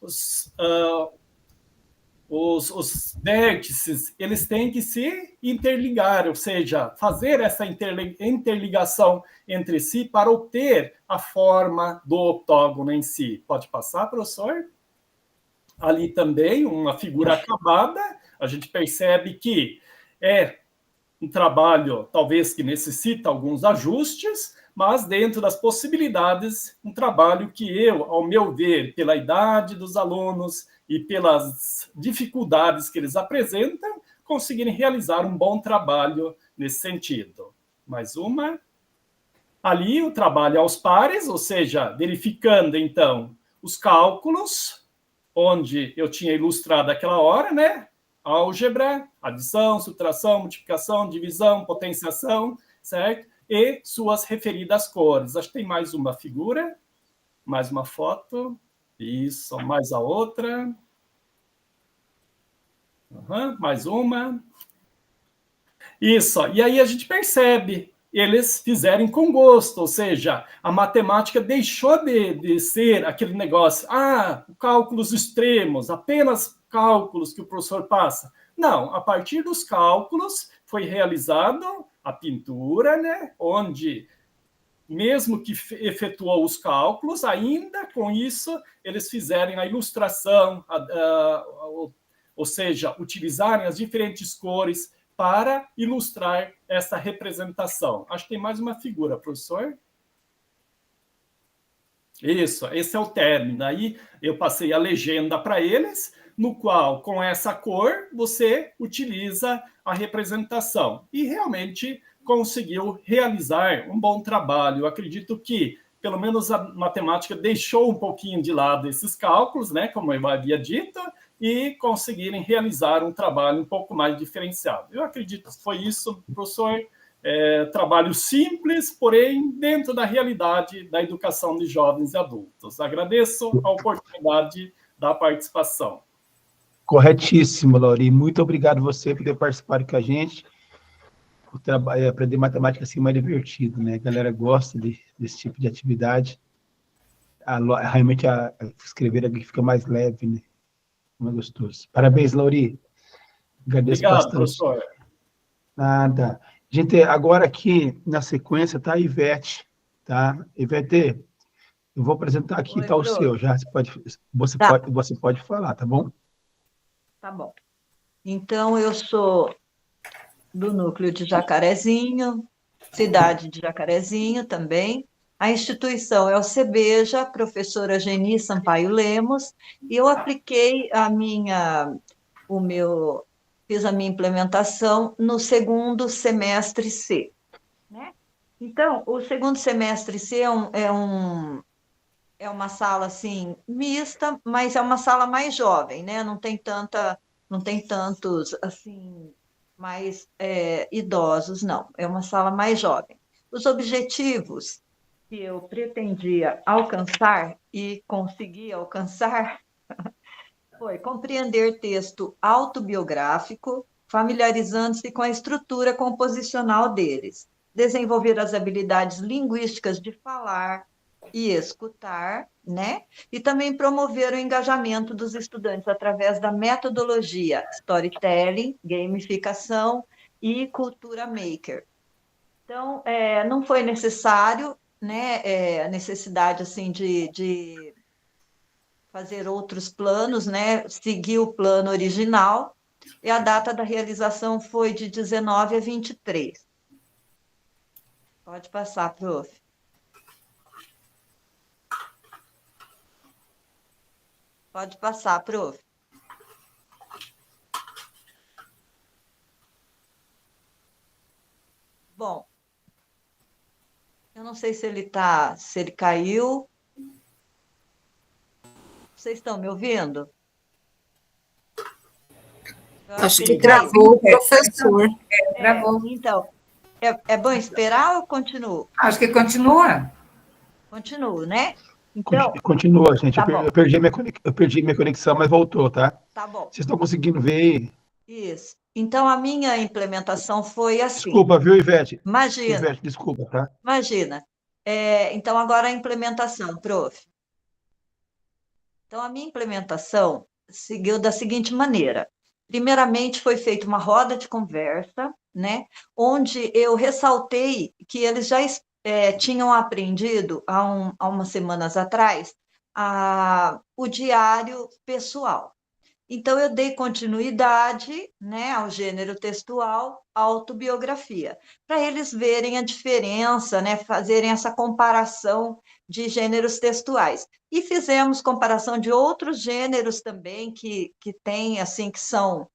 os vértices, eles têm que se interligar, ou seja, fazer essa interligação entre si para obter a forma do octógono em si. Pode passar, professor? Ali também, uma figura acabada, a gente percebe que é um trabalho, talvez, que necessita alguns ajustes, mas dentro das possibilidades, um trabalho que eu, ao meu ver, pela idade dos alunos e pelas dificuldades que eles apresentam, conseguirem realizar um bom trabalho nesse sentido. Mais uma. Ali, o trabalho aos pares, ou seja, verificando, então, os cálculos, onde eu tinha ilustrado aquela hora, né? Álgebra, adição, subtração, multiplicação, divisão, potenciação, certo? E suas referidas cores. Acho que tem mais uma figura, mais uma foto. Isso, mais a outra. Mais uma. Isso, e aí a gente percebe, eles fizerem com gosto, ou seja, a matemática deixou de ser aquele negócio, cálculos extremos, apenas cálculos que o professor passa. Não, a partir dos cálculos foi realizado a pintura, né, onde, mesmo que efetuou os cálculos, ainda com isso, eles fizerem a ilustração, ou seja, utilizarem as diferentes cores para ilustrar essa representação. Acho que tem mais uma figura, professor. Isso, esse é o término. Aí eu passei a legenda para eles, no qual, com essa cor, você utiliza a representação. E realmente conseguiu realizar um bom trabalho. Eu acredito que, pelo menos, a matemática deixou um pouquinho de lado esses cálculos, né, como eu havia dito, e conseguirem realizar um trabalho um pouco mais diferenciado. Eu acredito que foi isso, professor. Trabalho simples, porém, dentro da realidade da educação de jovens e adultos. Agradeço a oportunidade da participação. Corretíssimo, Lauri. Muito obrigado você por ter participado com a gente. Aprender matemática assim é mais divertido, né? A galera gosta desse tipo de atividade. Realmente, escrever aqui fica mais leve, né? Mais gostoso. Parabéns, Lauri. Agradeço Obrigado, bastante. professor. Nada. Gente, agora aqui, na sequência, está a Ivete, tá? Ivete, eu vou apresentar aqui, está o seu, já você pode falar, tá bom? Tá bom. Então, eu sou do núcleo de Jacarezinho, cidade de Jacarezinho também, A instituição é o CEBEJA, professora Geni Sampaio Lemos, e eu apliquei fiz a minha implementação no segundo semestre C, né? Então, o segundo semestre C é uma sala assim mista, mas é uma sala mais jovem, né? Não tem tantos assim mais idosos, não. É uma sala mais jovem. Os objetivos que eu pretendia alcançar e consegui alcançar foi compreender texto autobiográfico, familiarizando-se com a estrutura composicional deles, desenvolver as habilidades linguísticas de falar e escutar, né? E também promover o engajamento dos estudantes através da metodologia storytelling, gamificação e cultura maker. Então, não foi necessário, né, a necessidade assim de fazer outros planos, né? Seguir o plano original, e a data da realização foi de 19 a 23. Pode passar, prof. Pode passar, prof. Bom, eu não sei se ele caiu. Vocês estão me ouvindo? Acho que travou o professor. Travou. Então, é bom esperar ou eu continuo? Acho que continua. Continuo, né? Então, Continua, gente. tá bom. Eu perdi minha conexão, mas voltou, tá? Tá bom. Vocês estão conseguindo ver? Isso. Então, a minha implementação foi assim. Desculpa, viu, Ivete? Imagina. Ivete, desculpa, tá? Imagina. Então, agora a implementação, prof. Então, a minha implementação seguiu da seguinte maneira. Primeiramente, foi feita uma roda de conversa, né, onde eu ressaltei que eles já tinham aprendido, há umas semanas atrás, o diário pessoal. Então, eu dei continuidade, né, ao gênero textual, autobiografia, para eles verem a diferença, né, fazerem essa comparação de gêneros textuais. E fizemos comparação de outros gêneros também que tem, assim, que são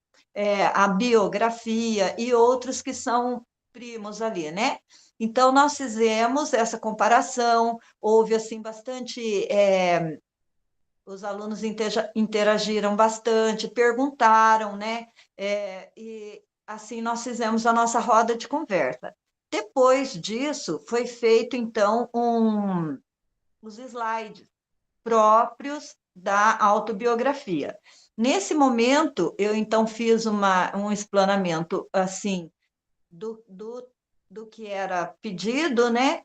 a biografia e outros que são primos ali, né? Então, nós fizemos essa comparação, houve, assim, bastante... os alunos interagiram bastante, perguntaram, né? E assim nós fizemos a nossa roda de conversa. Depois disso, foi feito, então, os slides próprios da autobiografia. Nesse momento, eu, então, fiz um explanamento, assim, do que era pedido, né?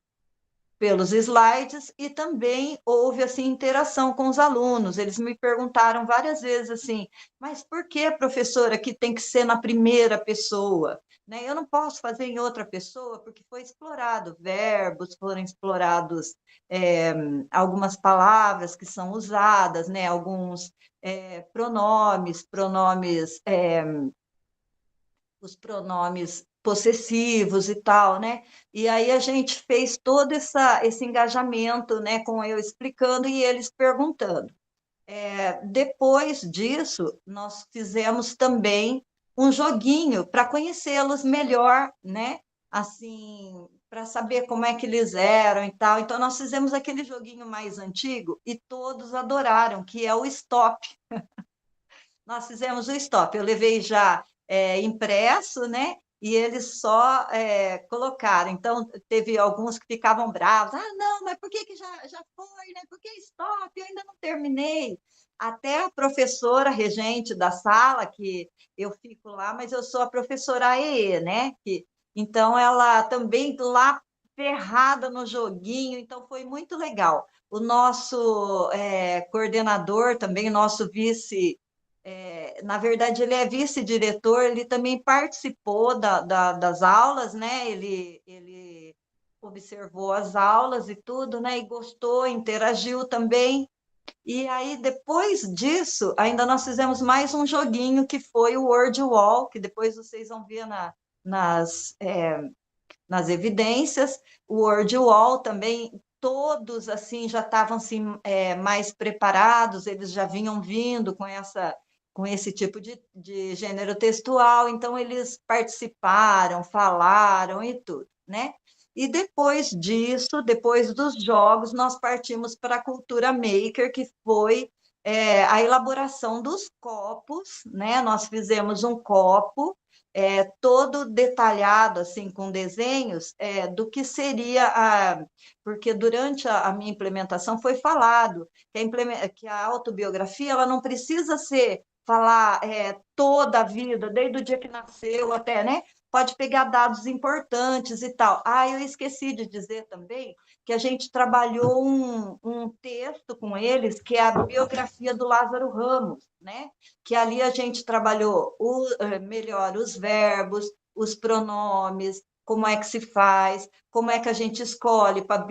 Pelos slides, e também houve assim interação com os alunos. Eles me perguntaram várias vezes assim, mas por que, professora, que tem que ser na primeira pessoa? Né? Eu não posso fazer em outra pessoa, porque foi explorado verbos, foram explorados algumas palavras que são usadas, né? Alguns pronomes, os pronomes possessivos e tal, né? E aí a gente fez todo esse engajamento, né, com eu explicando e eles perguntando. Depois disso, nós fizemos também um joguinho para conhecê-los melhor, né? Assim, para saber como é que eles eram e tal. Então, nós fizemos aquele joguinho mais antigo e todos adoraram, que é o stop. Nós fizemos o stop. Eu levei já impresso, né? E eles só colocaram. Então, teve alguns que ficavam bravos. Ah, não, mas por que já foi, né? Por que stop? Eu ainda não terminei. Até a professora regente da sala, que eu fico lá, mas eu sou a professora EE, né? Então, ela também lá ferrada no joguinho, então foi muito legal. O nosso coordenador também, nosso vice... na verdade, ele é vice-diretor, ele também participou das aulas, né? Ele observou as aulas e tudo, né? E gostou, interagiu também. E aí, depois disso, ainda nós fizemos mais um joguinho, que foi o Word Wall, que depois vocês vão ver nas evidências. O Word Wall também, todos assim já estavam assim, mais preparados, eles já vinham vindo com esse tipo de gênero textual, então eles participaram, falaram e tudo, né? E depois disso, depois dos jogos, nós partimos para a cultura maker, que foi a elaboração dos copos, né? Nós fizemos um copo todo detalhado, assim, com desenhos, do que seria porque durante a minha implementação foi falado que a autobiografia ela não precisa falar toda a vida, desde o dia que nasceu até, né? Pode pegar dados importantes e tal. Eu esqueci de dizer também que a gente trabalhou um texto com eles, que é a biografia do Lázaro Ramos, né? Que ali a gente trabalhou melhor os verbos, os pronomes, como é que se faz, como é que a gente escolhe para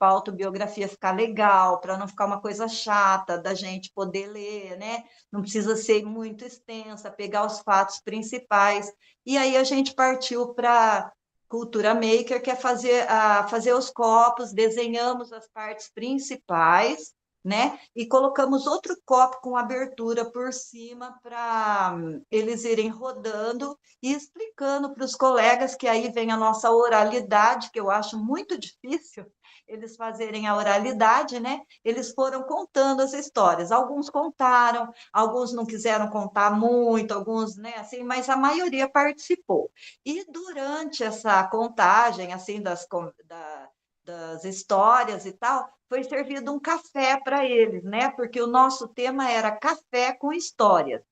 a autobiografia ficar legal, para não ficar uma coisa chata da gente poder ler, né? Não precisa ser muito extensa, pegar os fatos principais. E aí a gente partiu para Cultura Maker, que é fazer os copos, desenhamos as partes principais, né? E colocamos outro copo com abertura por cima para eles irem rodando e explicando para os colegas, que aí vem a nossa oralidade, que eu acho muito difícil eles fazerem a oralidade, né? Eles foram contando as histórias. Alguns contaram, alguns não quiseram contar muito, alguns, né, assim, mas a maioria participou. E durante essa contagem, assim, das histórias e tal, foi servido um café para eles, né? Porque o nosso tema era café com histórias.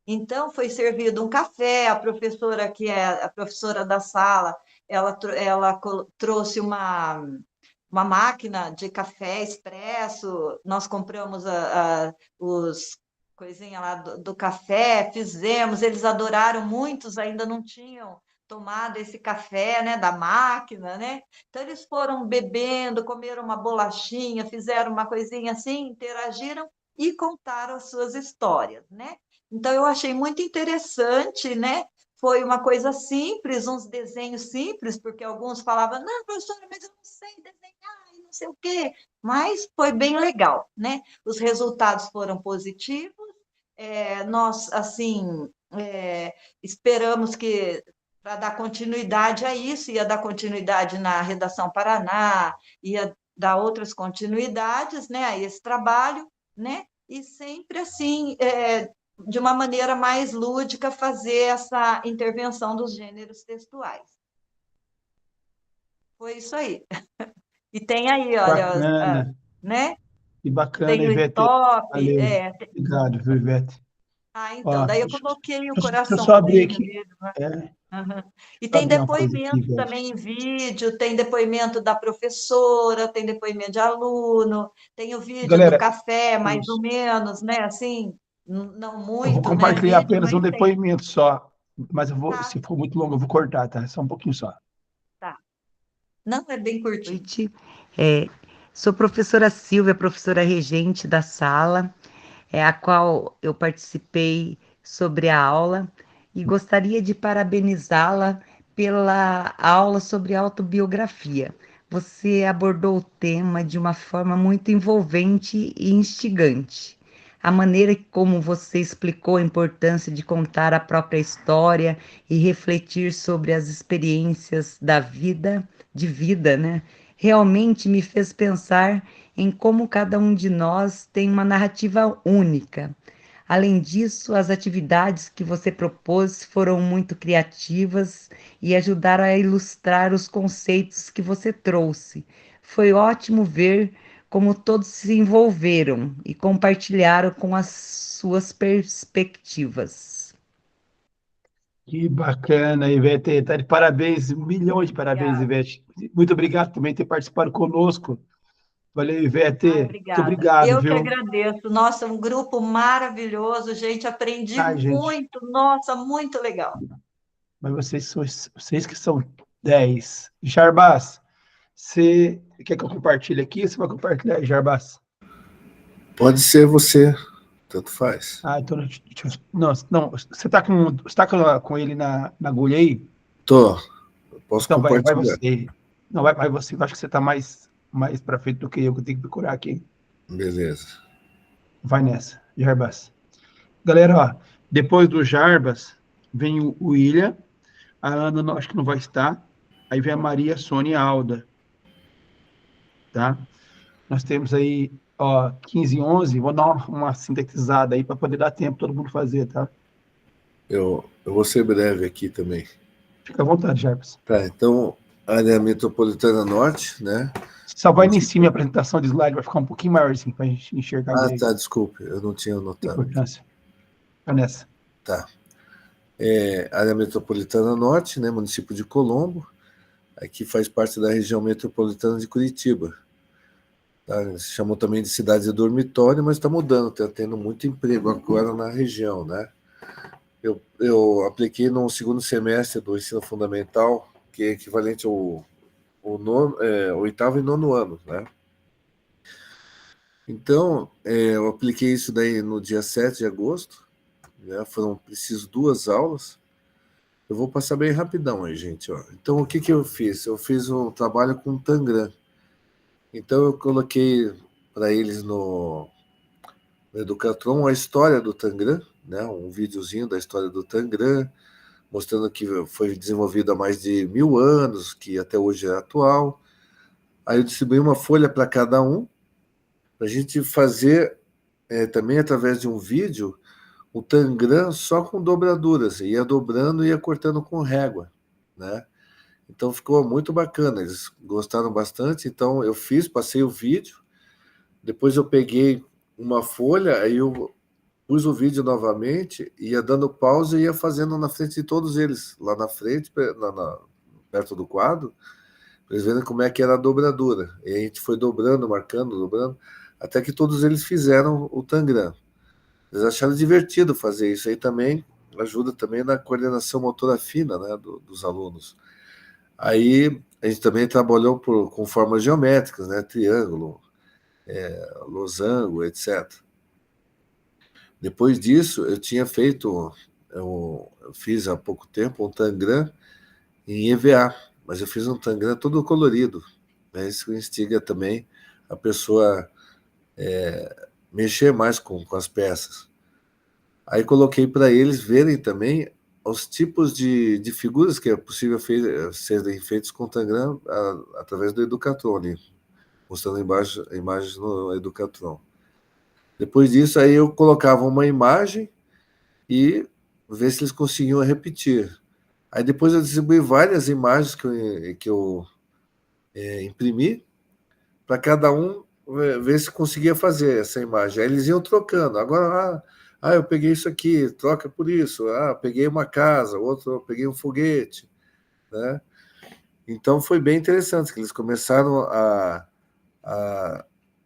Então, foi servido um café, a professora, que é a professora da sala, ela trouxe uma máquina de café expresso, nós compramos os coisinha lá do café, fizemos, eles adoraram, muitos ainda não tinham tomado esse café, né, da máquina, né? Então, eles foram bebendo, comeram uma bolachinha, fizeram uma coisinha assim, interagiram e contaram as suas histórias, né? Então, eu achei muito interessante, né? Foi uma coisa simples, uns desenhos simples, porque alguns falavam, não, professora, mas eu não sei desenhar, e não sei o quê, mas foi bem legal, né? Os resultados foram positivos, nós, assim, esperamos que, para dar continuidade a isso, ia dar continuidade na Redação Paraná, ia dar outras continuidades, né, a esse trabalho, né? E sempre, assim, de uma maneira mais lúdica, fazer essa intervenção dos gêneros textuais. Foi isso aí. E tem aí, olha, Bacana. né? Que bacana, Tem o Ivete. stop. Valeu. Obrigado, viu, Ivete? Então, Ó, daí eu deixa coloquei o eu só abrir coraçãozinho aqui. mesmo, né? Deixa E eu tem abrir uma coisa aqui, depoimento Ivete. também em vídeo, tem depoimento da professora, tem depoimento de aluno, tem o vídeo do Galera, café, mais isso. ou menos, né? Assim, não Eu vou muito, né? compartilhar Vídeo, apenas um mas tem. depoimento só. Mas Tá, se for muito longo, eu vou cortar, tá? Só um pouquinho só. tá. Não, é bem curtinho. Noite. Sou professora Silvia, professora regente da sala, a qual eu participei sobre a aula, e gostaria de parabenizá-la pela aula sobre autobiografia. Você abordou o tema de uma forma muito envolvente e instigante. A maneira como você explicou a importância de contar a própria história e refletir sobre as experiências de vida, né? Realmente me fez pensar em como cada um de nós tem uma narrativa única. Além disso, as atividades que você propôs foram muito criativas e ajudaram a ilustrar os conceitos que você trouxe. Foi ótimo ver como todos se envolveram e compartilharam com as suas perspectivas. Que bacana, Ivete. Tá de parabéns, um milhão de parabéns, Obrigada. Ivete. Muito obrigado também por ter participado conosco. Valeu, Ivete. Muito Obrigada. obrigado, Eu que viu? agradeço. Nossa, um grupo maravilhoso, gente. Aprendi Ai, gente, muito. Nossa, muito legal. mas vocês que são 10. Jarbas, você quer que eu compartilhe aqui? Você vai compartilhar aí, Jarbas? Pode ser você, tanto faz. Então, não, você tá com ele na agulha aí? Tô, eu posso Então, vai compartilhar. você. Não, vai você, eu acho que você tá mais mais para frente do que eu tenho que procurar aqui. Beleza. Vai nessa, Jarbas. Galera, ó, depois do Jarbas, vem o William, a Ana acho que não vai estar, aí vem a Maria, a Sônia e a Alda, tá? Nós temos aí, ó, 15 e 11, vou dar uma sintetizada aí para poder dar tempo todo mundo fazer, tá? Eu vou ser breve aqui também. Fica à vontade, Jarbas. Tá, então, área metropolitana norte, né? Só vai em cima a apresentação de slide, vai ficar um pouquinho maiorzinho para a gente enxergar Ah, bem. tá, desculpe, eu não tinha notado. Importância. Vai nessa. Tá. Área metropolitana norte, né? Município de Colombo. Aqui faz parte da região metropolitana de Curitiba. Tá? Se chamam também de cidade de dormitório, mas está mudando, está tendo muito emprego agora na região, né? Eu apliquei no segundo semestre do ensino fundamental, que é equivalente ao oitavo e nono ano, né? Então, eu apliquei isso daí no dia 7 de agosto, né? Foram preciso 2 aulas. Eu vou passar bem rapidão aí, gente. Ó. Então, o que eu fiz? Eu fiz um trabalho com Tangram. Então, eu coloquei para eles no Educatron a história do Tangram, né? Um videozinho da história do Tangram, mostrando que foi desenvolvido há mais de 1000 anos, que até hoje é atual. Aí eu distribuí uma folha para cada um, para a gente fazer também através de um vídeo o Tangram só com dobraduras, ia dobrando e ia cortando com régua, né? Então ficou muito bacana, eles gostaram bastante, então eu passei o vídeo, depois eu peguei uma folha, aí eu pus o vídeo novamente, ia dando pausa e ia fazendo na frente de todos eles, lá na frente, perto do quadro, para eles verem como é que era a dobradura. E a gente foi dobrando, marcando, dobrando, até que todos eles fizeram o Tangram. Eles acharam divertido fazer isso aí também, ajuda também na coordenação motora fina, né, dos alunos. Aí a gente também trabalhou com formas geométricas, né, triângulo, losango, etc. Depois disso, eu fiz há pouco tempo um Tangram em EVA, mas eu fiz um Tangram todo colorido, né, isso instiga também a pessoa mexer mais com as peças. Aí coloquei para eles verem também os tipos de figuras que é possível serem feitos com Tangram através do Educatron, mostrando imagens no Educatron. Depois disso, aí eu colocava uma imagem e ver se eles conseguiam repetir. Aí depois eu distribuí várias imagens que eu imprimi para cada um ver se conseguia fazer essa imagem. Aí eles iam trocando. Agora, eu peguei isso aqui, troca por isso. Peguei uma casa, outro eu peguei um foguete, né? Então foi bem interessante que eles começaram a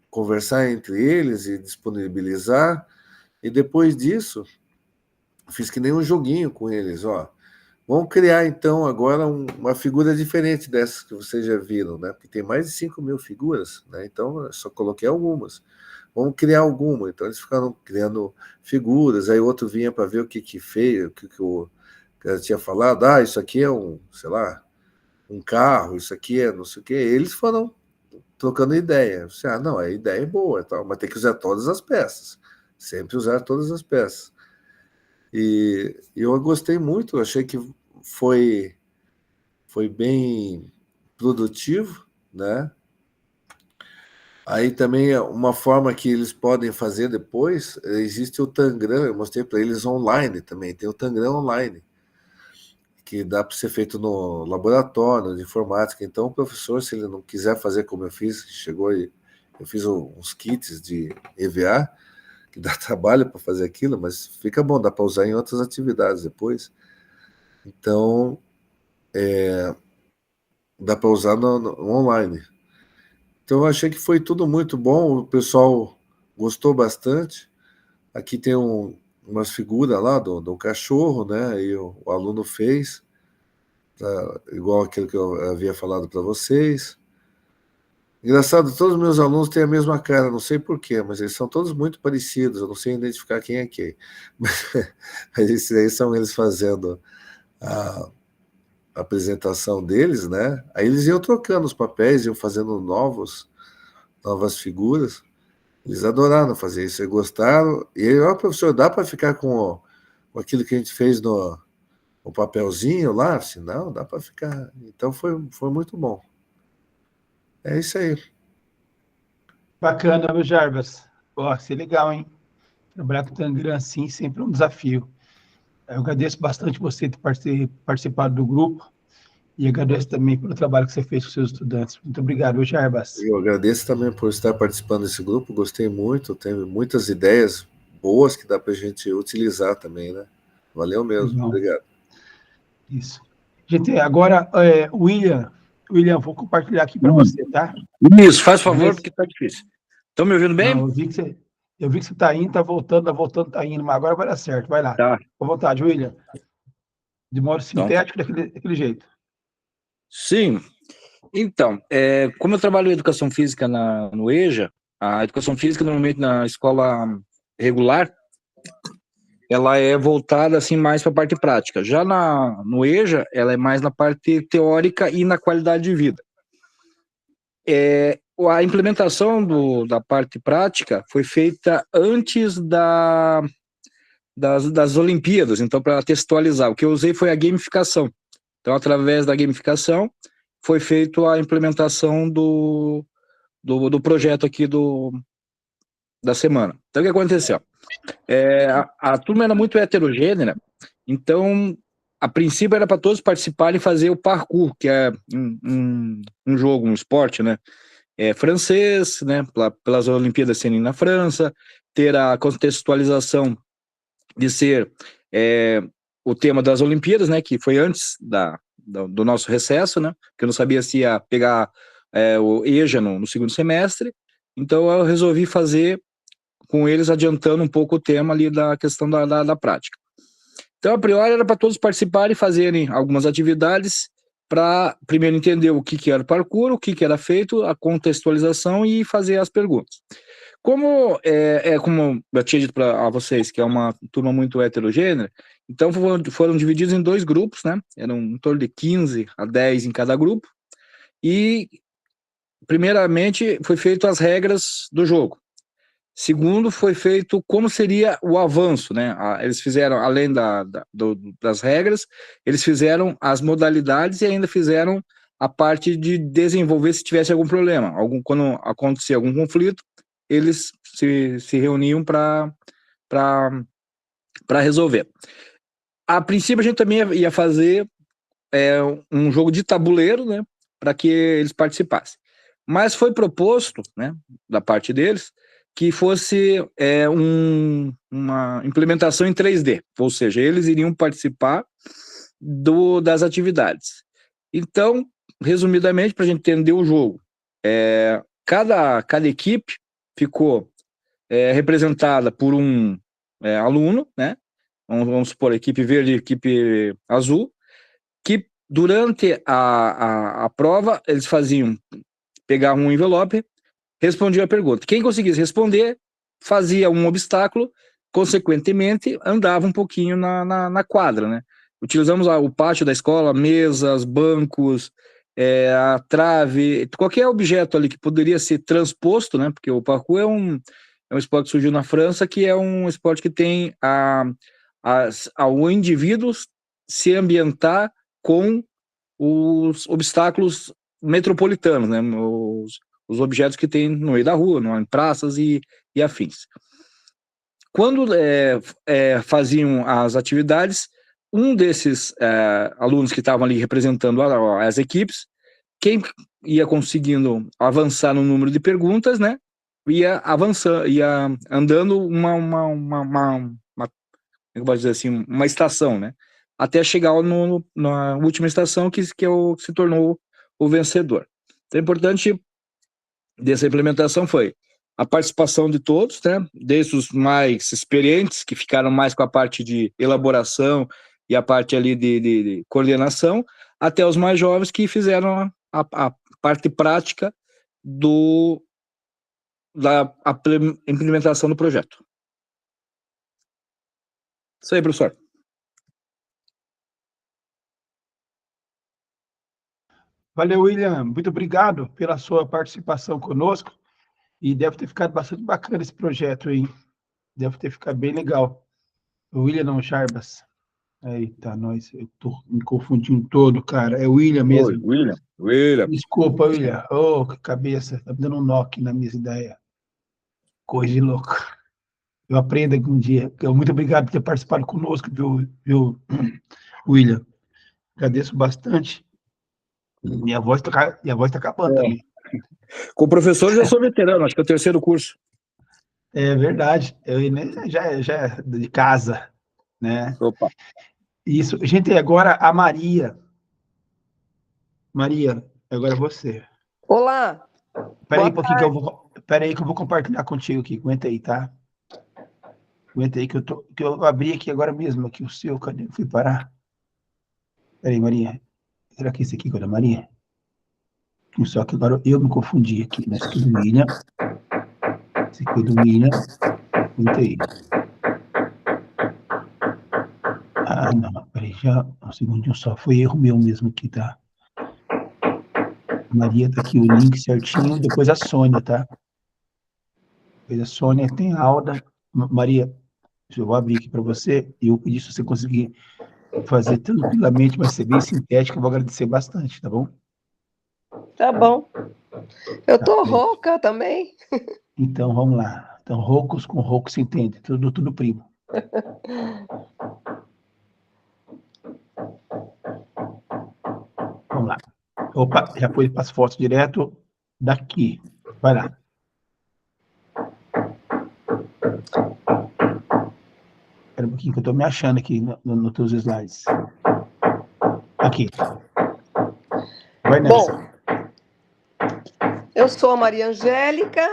conversar entre eles e disponibilizar. E depois disso, fiz que nem um joguinho com eles, ó. Vamos criar, então, agora uma figura diferente dessas que vocês já viram, né? Porque tem mais de 5.000 figuras, né? Então, eu só coloquei algumas. Vamos criar alguma. Então, eles ficaram criando figuras, aí outro vinha para ver o que fez, o que eu tinha falado. Isso aqui é sei lá, um carro, isso aqui é não sei o quê. Eles foram trocando ideia. Eu disse, não, a ideia é boa, mas tem que usar todas as peças. Sempre usar todas as peças. E eu gostei muito, achei que foi bem produtivo, né? Aí também uma forma que eles podem fazer depois, existe o Tangram, eu mostrei para eles online também, tem o Tangram online, que dá para ser feito no laboratório de informática. Então o professor, se ele não quiser fazer como eu fiz, chegou e eu fiz uns kits de EVA, que dá trabalho para fazer aquilo, mas fica bom, dá para usar em outras atividades depois. Então, dá para usar no online. Então, eu achei que foi tudo muito bom, o pessoal gostou bastante. Aqui tem umas figuras lá do cachorro, né? E o aluno fez, igual aquilo que eu havia falado para vocês. Engraçado, todos os meus alunos têm a mesma cara, não sei porquê, mas eles são todos muito parecidos, eu não sei identificar quem é quem. Mas esses aí são eles fazendo apresentação deles, né? Aí eles iam trocando os papéis, iam fazendo novas figuras. Eles adoraram fazer isso, eles gostaram. E aí, ó, professor, dá para ficar com aquilo que a gente fez no papelzinho lá? Assim, não, dá para ficar. Então foi muito bom. É isso aí. Bacana, meu Jarbas. Ó, isso é legal, hein? Trabalhar com Tangram assim sempre é um desafio. Eu agradeço bastante você ter participado do grupo e agradeço também pelo trabalho que você fez com seus estudantes. Muito obrigado, meu Jarbas. Eu agradeço também por estar participando desse grupo, gostei muito, tem muitas ideias boas que dá para a gente utilizar também, né? Valeu mesmo, Legal. obrigado. Isso. Gente, agora, William, vou compartilhar aqui para você, tá? Isso, faz favor, porque tá difícil. Estão me ouvindo bem? Não, eu vi que você tá indo, tá voltando, tá indo, mas agora vai dar certo, vai lá. Tá. Com vontade, William. De modo sintético, daquele jeito. Sim. Então, como eu trabalho em educação física no EJA, a educação física normalmente na escola regular, ela é voltada assim mais para a parte prática. Já no EJA, ela é mais na parte teórica e na qualidade de vida. A implementação da parte prática foi feita antes das Olimpíadas, então, para textualizar, o que eu usei foi a gamificação. Então, através da gamificação, foi feita a implementação do projeto aqui da semana. Então, o que aconteceu? A turma era muito heterogênea, então, a princípio, era para todos participarem e fazer o parkour, que é um jogo, um esporte, né? Francês, né? Pelas Olimpíadas serem na França, ter a contextualização de ser o tema das Olimpíadas, né? Que foi antes do nosso recesso, né? Que eu não sabia se ia pegar o EJA no segundo semestre, então eu resolvi fazer com eles, adiantando um pouco o tema ali da questão da prática. Então, a priori, era para todos participarem e fazerem algumas atividades para primeiro entender o que era o parkour, o que era feito, a contextualização e fazer as perguntas. Como como eu tinha dito a vocês, que é uma turma muito heterogênea, então foram divididos em 2 grupos, né? Eram em torno de 15 a 10 em cada grupo, e primeiramente foi feito as regras do jogo. Segundo, foi feito como seria o avanço, né? Eles fizeram, além das regras, eles fizeram as modalidades e ainda fizeram a parte de desenvolver se tivesse algum problema. Quando acontecia algum conflito, eles se reuniam para resolver. A princípio, a gente também ia fazer um jogo de tabuleiro, né? Para que eles participassem. Mas foi proposto, né, da parte deles, que fosse uma implementação em 3D, ou seja, eles iriam participar das atividades. Então, resumidamente, para a gente entender o jogo, cada equipe ficou representada por um aluno, né? Vamos supor, a equipe verde e a equipe azul, que durante a prova, eles pegavam um envelope, respondia a pergunta. Quem conseguisse responder, fazia um obstáculo, consequentemente, andava um pouquinho na quadra, né? Utilizamos o pátio da escola, mesas, bancos, a trave, qualquer objeto ali que poderia ser transposto, né? Porque o parkour é um esporte que surgiu na França, que é um esporte que tem o indivíduo se ambientar com os obstáculos metropolitanos, né? Os objetos que tem no meio da rua, em praças e afins. Quando faziam as atividades, um desses alunos que estavam ali representando as equipes, quem ia conseguindo avançar no número de perguntas, né, ia avançando, ia andando eu posso dizer assim, uma estação, né, até chegar na última estação, que se tornou o vencedor. Então, é importante dessa implementação foi a participação de todos, né, desde os mais experientes, que ficaram mais com a parte de elaboração e a parte ali de coordenação, até os mais jovens, que fizeram a parte prática da implementação do projeto. Isso aí, professor. Valeu, William. Muito obrigado pela sua participação conosco. E deve ter ficado bastante bacana esse projeto aí. Deve ter ficado bem legal. O William não, Jarbas. Eita, nós, eu tô me confundindo todo, cara. É o William Oi, mesmo. William. Desculpa, William. Ô, que cabeça. Tá me dando um nó aqui na minha ideia. Coisa de louco. Eu aprendo aqui um dia. Muito obrigado por ter participado conosco, viu, William? Agradeço bastante. Minha voz tá acabando também. Com o professor eu já sou veterano, acho que é o 3º curso. É verdade. Eu já é de casa, né? Opa. Isso. Gente, agora a Maria. Maria, agora é você. Olá. Espera aí um pouquinho que eu vou compartilhar contigo aqui. Aguenta aí, tá? Aguenta aí que eu abri aqui agora mesmo, aqui o seu, cadê? Eu fui parar. Espera aí, Maria. Será que esse aqui é o da Maria? Só que agora eu me confundi aqui, né? Esse aqui é do William. Esse aqui é do William. Aguenta aí. Ah, não. Peraí, já. Um segundinho só. Foi erro meu mesmo aqui, tá? Maria tá aqui o link certinho. Depois a Sônia, tá? Depois a Sônia tem a Alda. Maria, eu vou abrir aqui para você. E eu pedi se você conseguir fazer tranquilamente, mas ser bem sintético, eu vou agradecer bastante, tá bom? Tá bom. Eu tô rouca também. Então, vamos lá. Então, roucos com roucos se entende. Tudo primo. Vamos lá. Opa, já foi para as fotos direto daqui. Vai lá. Espera um pouquinho que eu estou me achando aqui nos teus slides. Aqui. Vai nessa. Bom, eu sou a Maria Angélica,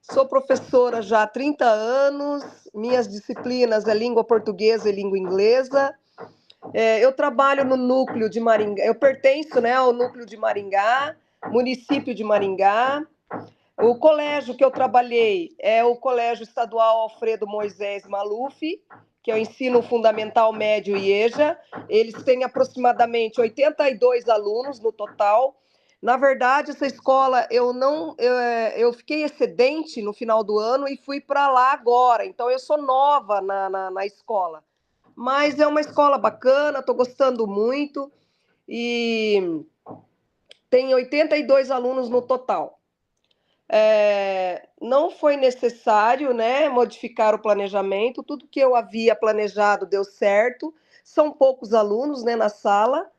sou professora já há 30 anos, minhas disciplinas é língua portuguesa e língua inglesa. Eu trabalho no núcleo de Maringá, eu pertenço, né, ao núcleo de Maringá, município de Maringá. O colégio que eu trabalhei é o Colégio Estadual Alfredo Moisés Maluf, que é o ensino fundamental médio IEJA. Eles têm aproximadamente 82 alunos no total. Na verdade, essa escola, eu fiquei excedente no final do ano e fui para lá agora. Então, eu sou nova na escola. Mas é uma escola bacana, estou gostando muito. E tem 82 alunos no total. Não foi necessário, né, modificar o planejamento, tudo que eu havia planejado deu certo, são poucos alunos, né, na sala.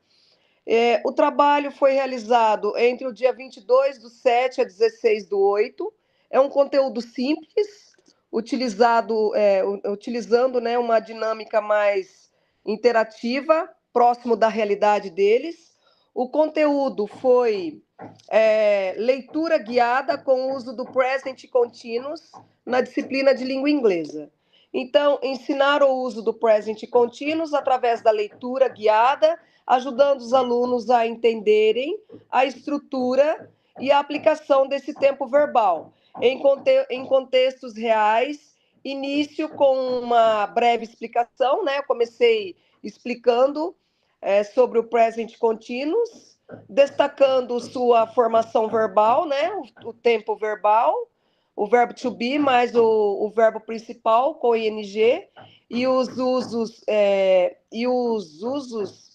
O trabalho foi realizado entre o dia 22/7 a 16/8, é um conteúdo simples, utilizando, né, uma dinâmica mais interativa, próximo da realidade deles. O conteúdo foi leitura guiada com o uso do present continuous na disciplina de língua inglesa. Então, ensinar o uso do present continuous através da leitura guiada, ajudando os alunos a entenderem a estrutura e a aplicação desse tempo verbal em contextos reais. Início com uma breve explicação, né? Eu comecei explicando sobre o present continuous, destacando sua formação verbal, né? O tempo verbal, o verbo to be mais o verbo principal com ing e os usos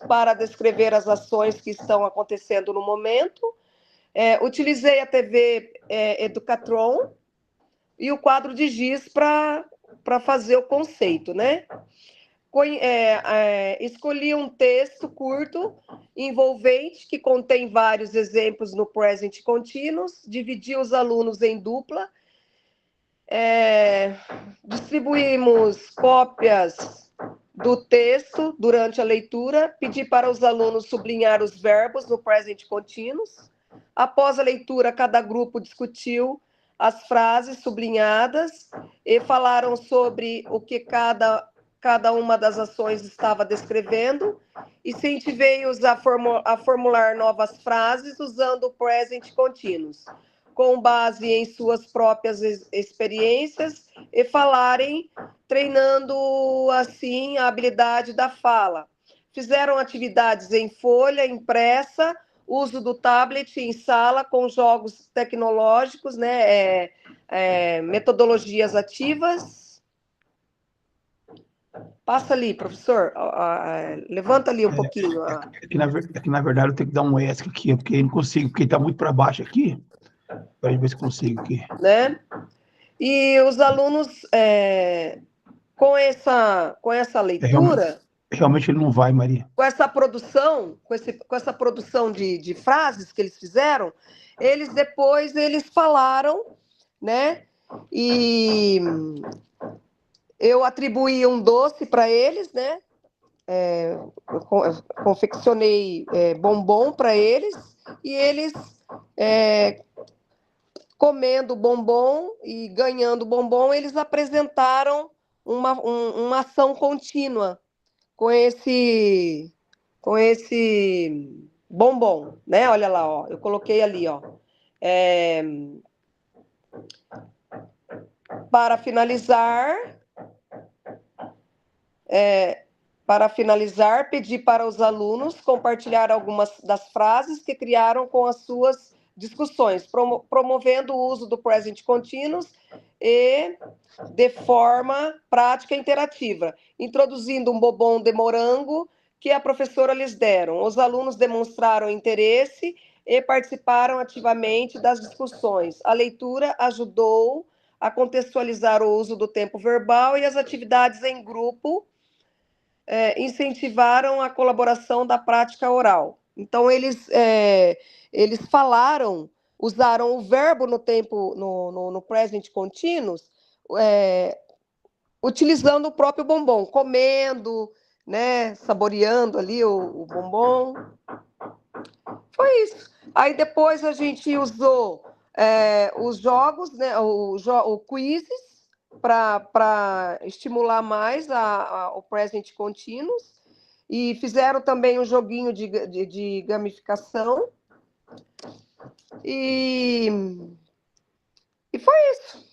para descrever as ações que estão acontecendo no momento. Utilizei a TV Educatron e o quadro de giz para fazer o conceito, né? Escolhi um texto curto, envolvente, que contém vários exemplos no present continuous, dividi os alunos em dupla, distribuímos cópias do texto durante a leitura, pedi para os alunos sublinhar os verbos no present continuous. Após a leitura, cada grupo discutiu as frases sublinhadas e falaram sobre o que cada uma das ações estava descrevendo, e incentivei-os a formular novas frases usando o present continuous, com base em suas próprias experiências, e falarem, treinando assim a habilidade da fala. Fizeram atividades em folha impressa uso do tablet em sala com jogos tecnológicos, né, metodologias ativas. Passa ali, professor, levanta ali um pouquinho. É que, na verdade, eu tenho que dar um ESC aqui, porque eu não consigo, porque está muito para baixo aqui. Para ver se consigo aqui. Né? E os alunos, com essa leitura... Realmente ele não vai, Maria. Com essa produção, de frases que eles fizeram, eles falaram, né? E eu atribuí um doce para eles, né? Confeccionei bombom para eles, e eles, comendo bombom e ganhando bombom, eles apresentaram uma ação contínua com esse bombom, né? Olha lá, ó, eu coloquei ali, ó. Para finalizar, pedi para os alunos compartilhar algumas das frases que criaram com as suas discussões, promovendo o uso do present continuous e de forma prática e interativa, introduzindo um bombom de morango que a professora lhes deram. Os alunos demonstraram interesse e participaram ativamente das discussões. A leitura ajudou a contextualizar o uso do tempo verbal, e as atividades em grupo incentivaram a colaboração da prática oral. Então, eles falaram, usaram o verbo no tempo, no present continuous, utilizando o próprio bombom, comendo, né, saboreando ali o bombom. Foi isso. Aí depois a gente usou os jogos, né, o quizzes, para estimular mais o present continuous, e fizeram também um joguinho de gamificação. E foi isso.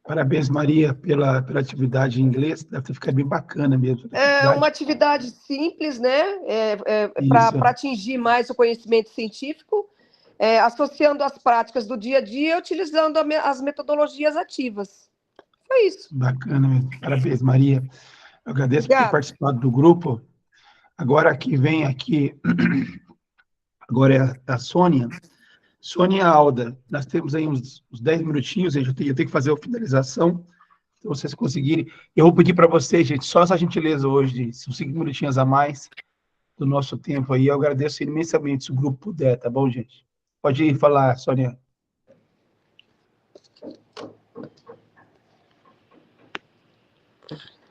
Parabéns, Maria, pela atividade em inglês. Deve ficar bem bacana mesmo. É uma atividade simples, né? Para atingir mais o conhecimento científico, associando as práticas do dia a dia, utilizando as metodologias ativas. Foi isso. Bacana mesmo. Parabéns, Maria. Eu agradeço por ter participado do grupo. Agora agora é a Sônia. Sônia e a Alda, nós temos aí uns 10 minutinhos, eu tenho que fazer a finalização, se vocês conseguirem. Eu vou pedir para vocês, gente, só essa gentileza hoje, são 5 minutinhos a mais do nosso tempo aí, eu agradeço imensamente se o grupo puder, tá bom, gente? Pode ir falar, Sônia.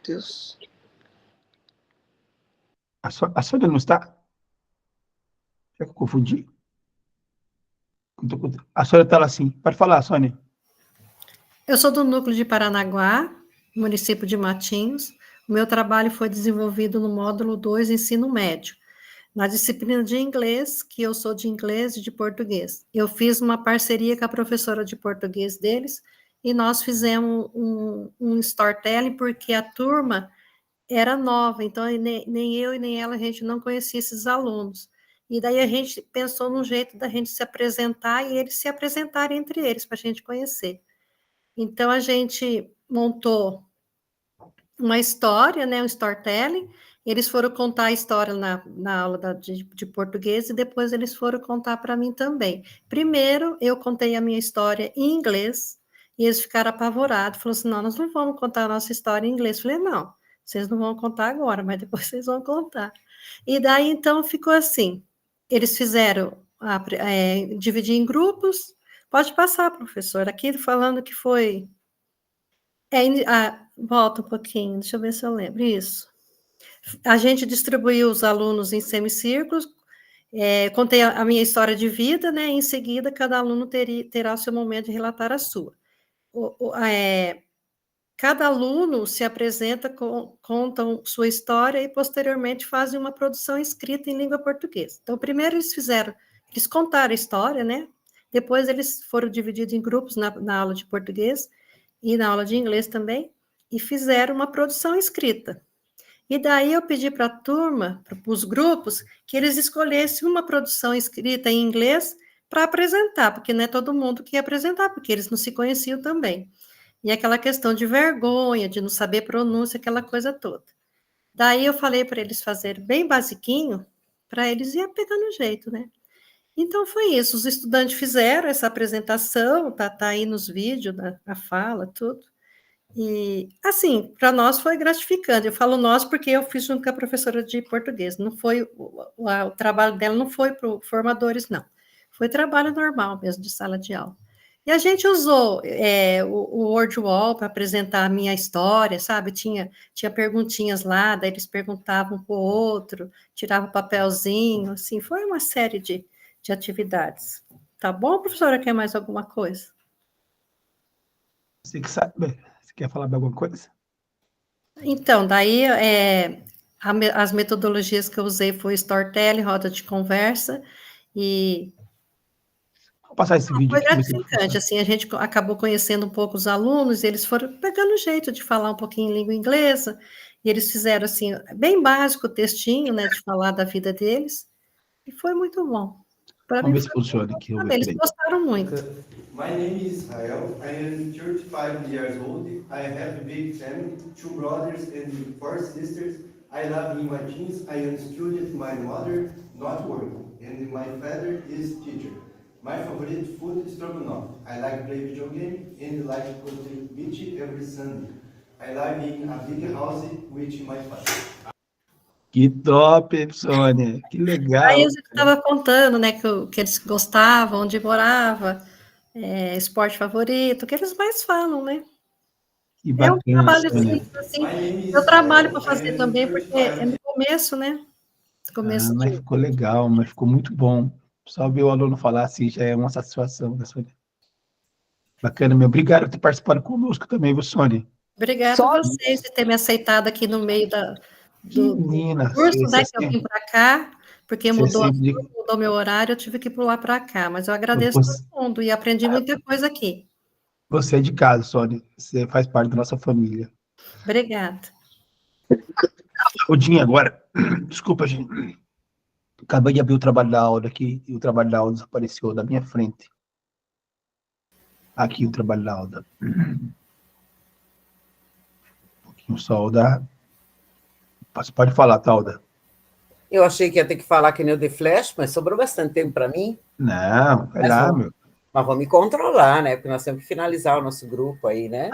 Deus. A Sônia não está? Já que eu confundi? A Sônia está lá sim. Pode falar, Sônia. Eu sou do núcleo de Paranaguá, município de Matinhos. O meu trabalho foi desenvolvido no módulo 2, ensino médio, na disciplina de inglês, que eu sou de inglês e de português. Eu fiz uma parceria com a professora de português deles, e nós fizemos um storytelling, porque a turma era nova, então nem eu e nem ela, a gente não conhecia esses alunos. E daí a gente pensou num jeito da gente se apresentar e eles se apresentarem entre eles, para a gente conhecer. Então, a gente montou uma história, né, um storytelling, eles foram contar a história na aula de português, e depois eles foram contar para mim também. Primeiro, eu contei a minha história em inglês, e eles ficaram apavorados, falaram assim, não, nós não vamos contar a nossa história em inglês. Eu falei, não, vocês não vão contar agora, mas depois vocês vão contar. E daí, então, ficou assim. Eles fizeram, dividir em grupos. Pode passar, professor. Aqui falando que foi... volta um pouquinho, deixa eu ver se eu lembro. Isso. A gente distribuiu os alunos em semicírculos, contei a minha história de vida, né? Em seguida, cada aluno terá o seu momento de relatar a sua. Cada aluno se apresenta, contam sua história e, posteriormente, fazem uma produção escrita em língua portuguesa. Então, primeiro eles contaram a história, né? Depois, eles foram divididos em grupos na aula de português e na aula de inglês também, e fizeram uma produção escrita. E daí eu pedi para a turma, para os grupos, que eles escolhessem uma produção escrita em inglês para apresentar, porque não é todo mundo que ia apresentar, porque eles não se conheciam também. E aquela questão de vergonha, de não saber pronúncia, aquela coisa toda. Daí eu falei para eles fazerem bem basiquinho, para eles ir pegando jeito, né? Então foi isso, os estudantes fizeram essa apresentação, tá aí nos vídeos, a fala, tudo. E, assim, para nós foi gratificante. Eu falo nós porque eu fiz junto com a professora de português. Não foi o trabalho dela não foi para os formadores, não. Foi trabalho normal mesmo, de sala de aula. E a gente usou o WordWall para apresentar a minha história, sabe? Tinha perguntinhas lá, daí eles perguntavam um para o outro, tiravam papelzinho, assim, foi uma série de atividades. Tá bom, professora? Quer mais alguma coisa? Você que sabe. Você quer falar de alguma coisa? Então, daí as metodologias que eu usei foi storytelling, roda de conversa, e Vou passar esse vídeo foi aqui. gratificante, assim, a gente acabou conhecendo um pouco os alunos, e eles foram pegando o jeito de falar um pouquinho em língua inglesa, e eles fizeram, assim, bem básico o textinho, né, de falar da vida deles, e foi muito bom. Para Vamos mim, ver se funciona aqui. eles gostaram muito. My name is Israel. I am 35 years old. I have a big family, 2 brothers and 4 sisters. I live in Martins. I am student. My mother not working, and my father is teacher. My favorite food is stroganoff. I like play video game and like go to beach every Sunday. I live in a big house with my father. Que top, Sônia. Que legal. Aí eu estava contando, né, que eles gostavam, onde morava, esporte favorito, que eles mais falam, né? Que É bacana, um trabalho Sônia. assim, eu trabalho para fazer também, porque é no começo, né? Começo Mas ficou legal, mas ficou muito bom. Só ver o aluno falar assim já é uma satisfação, né, Sônia? Bacana, meu. Obrigado por ter participado conosco também, viu, Sônia? Obrigada a vocês de ter me aceitado aqui no meio do Menina, curso, né, que eu vim para cá, porque mudou meu horário, eu tive que pular para cá, mas eu agradeço a todo mundo e aprendi muita coisa aqui. Você é de casa, Sônia. Você faz parte da nossa família. Obrigada. Odinha, agora, desculpa, gente. Acabei de abrir o trabalho da aula aqui e o trabalho da aula desapareceu da minha frente. Aqui o trabalho da aula. Um pouquinho só, Alda. Pode falar, Talda. Eu achei que ia ter que falar que nem o The Flash, mas sobrou bastante tempo para mim. Não, vai lá, meu. Mas vou me controlar, né? Porque nós temos que finalizar o nosso grupo aí, né?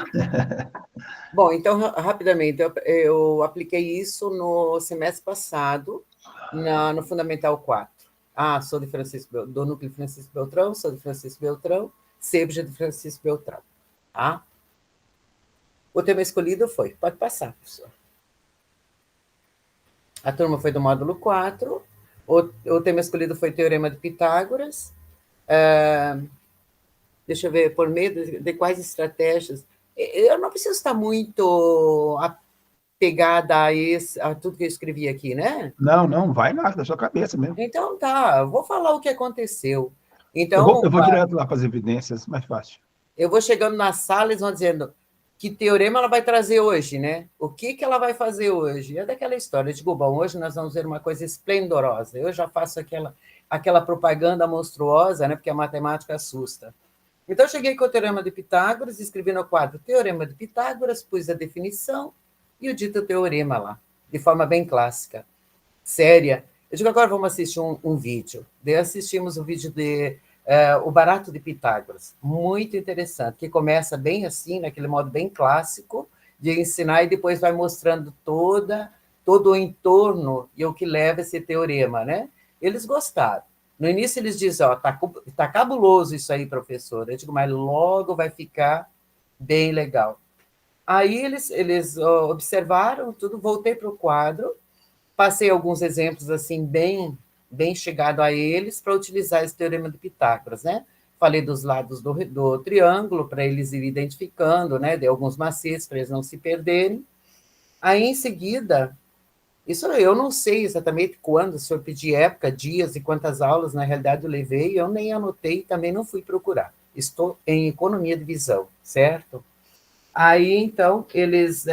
Bom, então, rapidamente, eu apliquei isso no semestre passado, no Fundamental 4. Sou de do Núcleo de Francisco Beltrão, sou de Francisco Beltrão, Sebja de Francisco Beltrão. Tá? O tema escolhido foi, pode passar, professor. A turma foi do módulo 4, o tema escolhido foi Teorema de Pitágoras. Deixa eu ver, por meio de quais estratégias. Eu não preciso estar muito apegada a tudo que eu escrevi aqui, né? Não, vai lá, da sua cabeça mesmo. Então tá, vou falar o que aconteceu. Então, eu vou direto lá para as evidências, mais fácil. Eu vou chegando na sala, eles vão dizendo que teorema ela vai trazer hoje, né? O que ela vai fazer hoje? É daquela história. Eu digo, bom, hoje nós vamos ver uma coisa esplendorosa. Eu já faço aquela propaganda monstruosa, né? Porque a matemática assusta. Então, eu cheguei com o Teorema de Pitágoras, escrevi no quadro Teorema de Pitágoras, pus a definição e o dito teorema lá, de forma bem clássica, séria. Eu digo, agora vamos assistir um vídeo. Daí assistimos o vídeo de O Barato de Pitágoras, muito interessante, que começa bem assim, naquele modo bem clássico, de ensinar e depois vai mostrando todo o entorno e o que leva esse teorema, né? Eles gostaram. No início eles dizem, tá cabuloso isso aí, professora. Eu digo, mas logo vai ficar bem legal. Aí eles observaram tudo, voltei para o quadro, passei alguns exemplos assim, bem chegado a eles, para utilizar esse teorema de Pitágoras, né? Falei dos lados do triângulo, para eles irem identificando, né? Dei alguns macetes para eles não se perderem. Aí, em seguida, isso eu não sei exatamente quando, se eu pedi época, dias e quantas aulas, na realidade, eu levei, eu nem anotei, também não fui procurar. Estou em economia de visão, certo? Aí, então, eles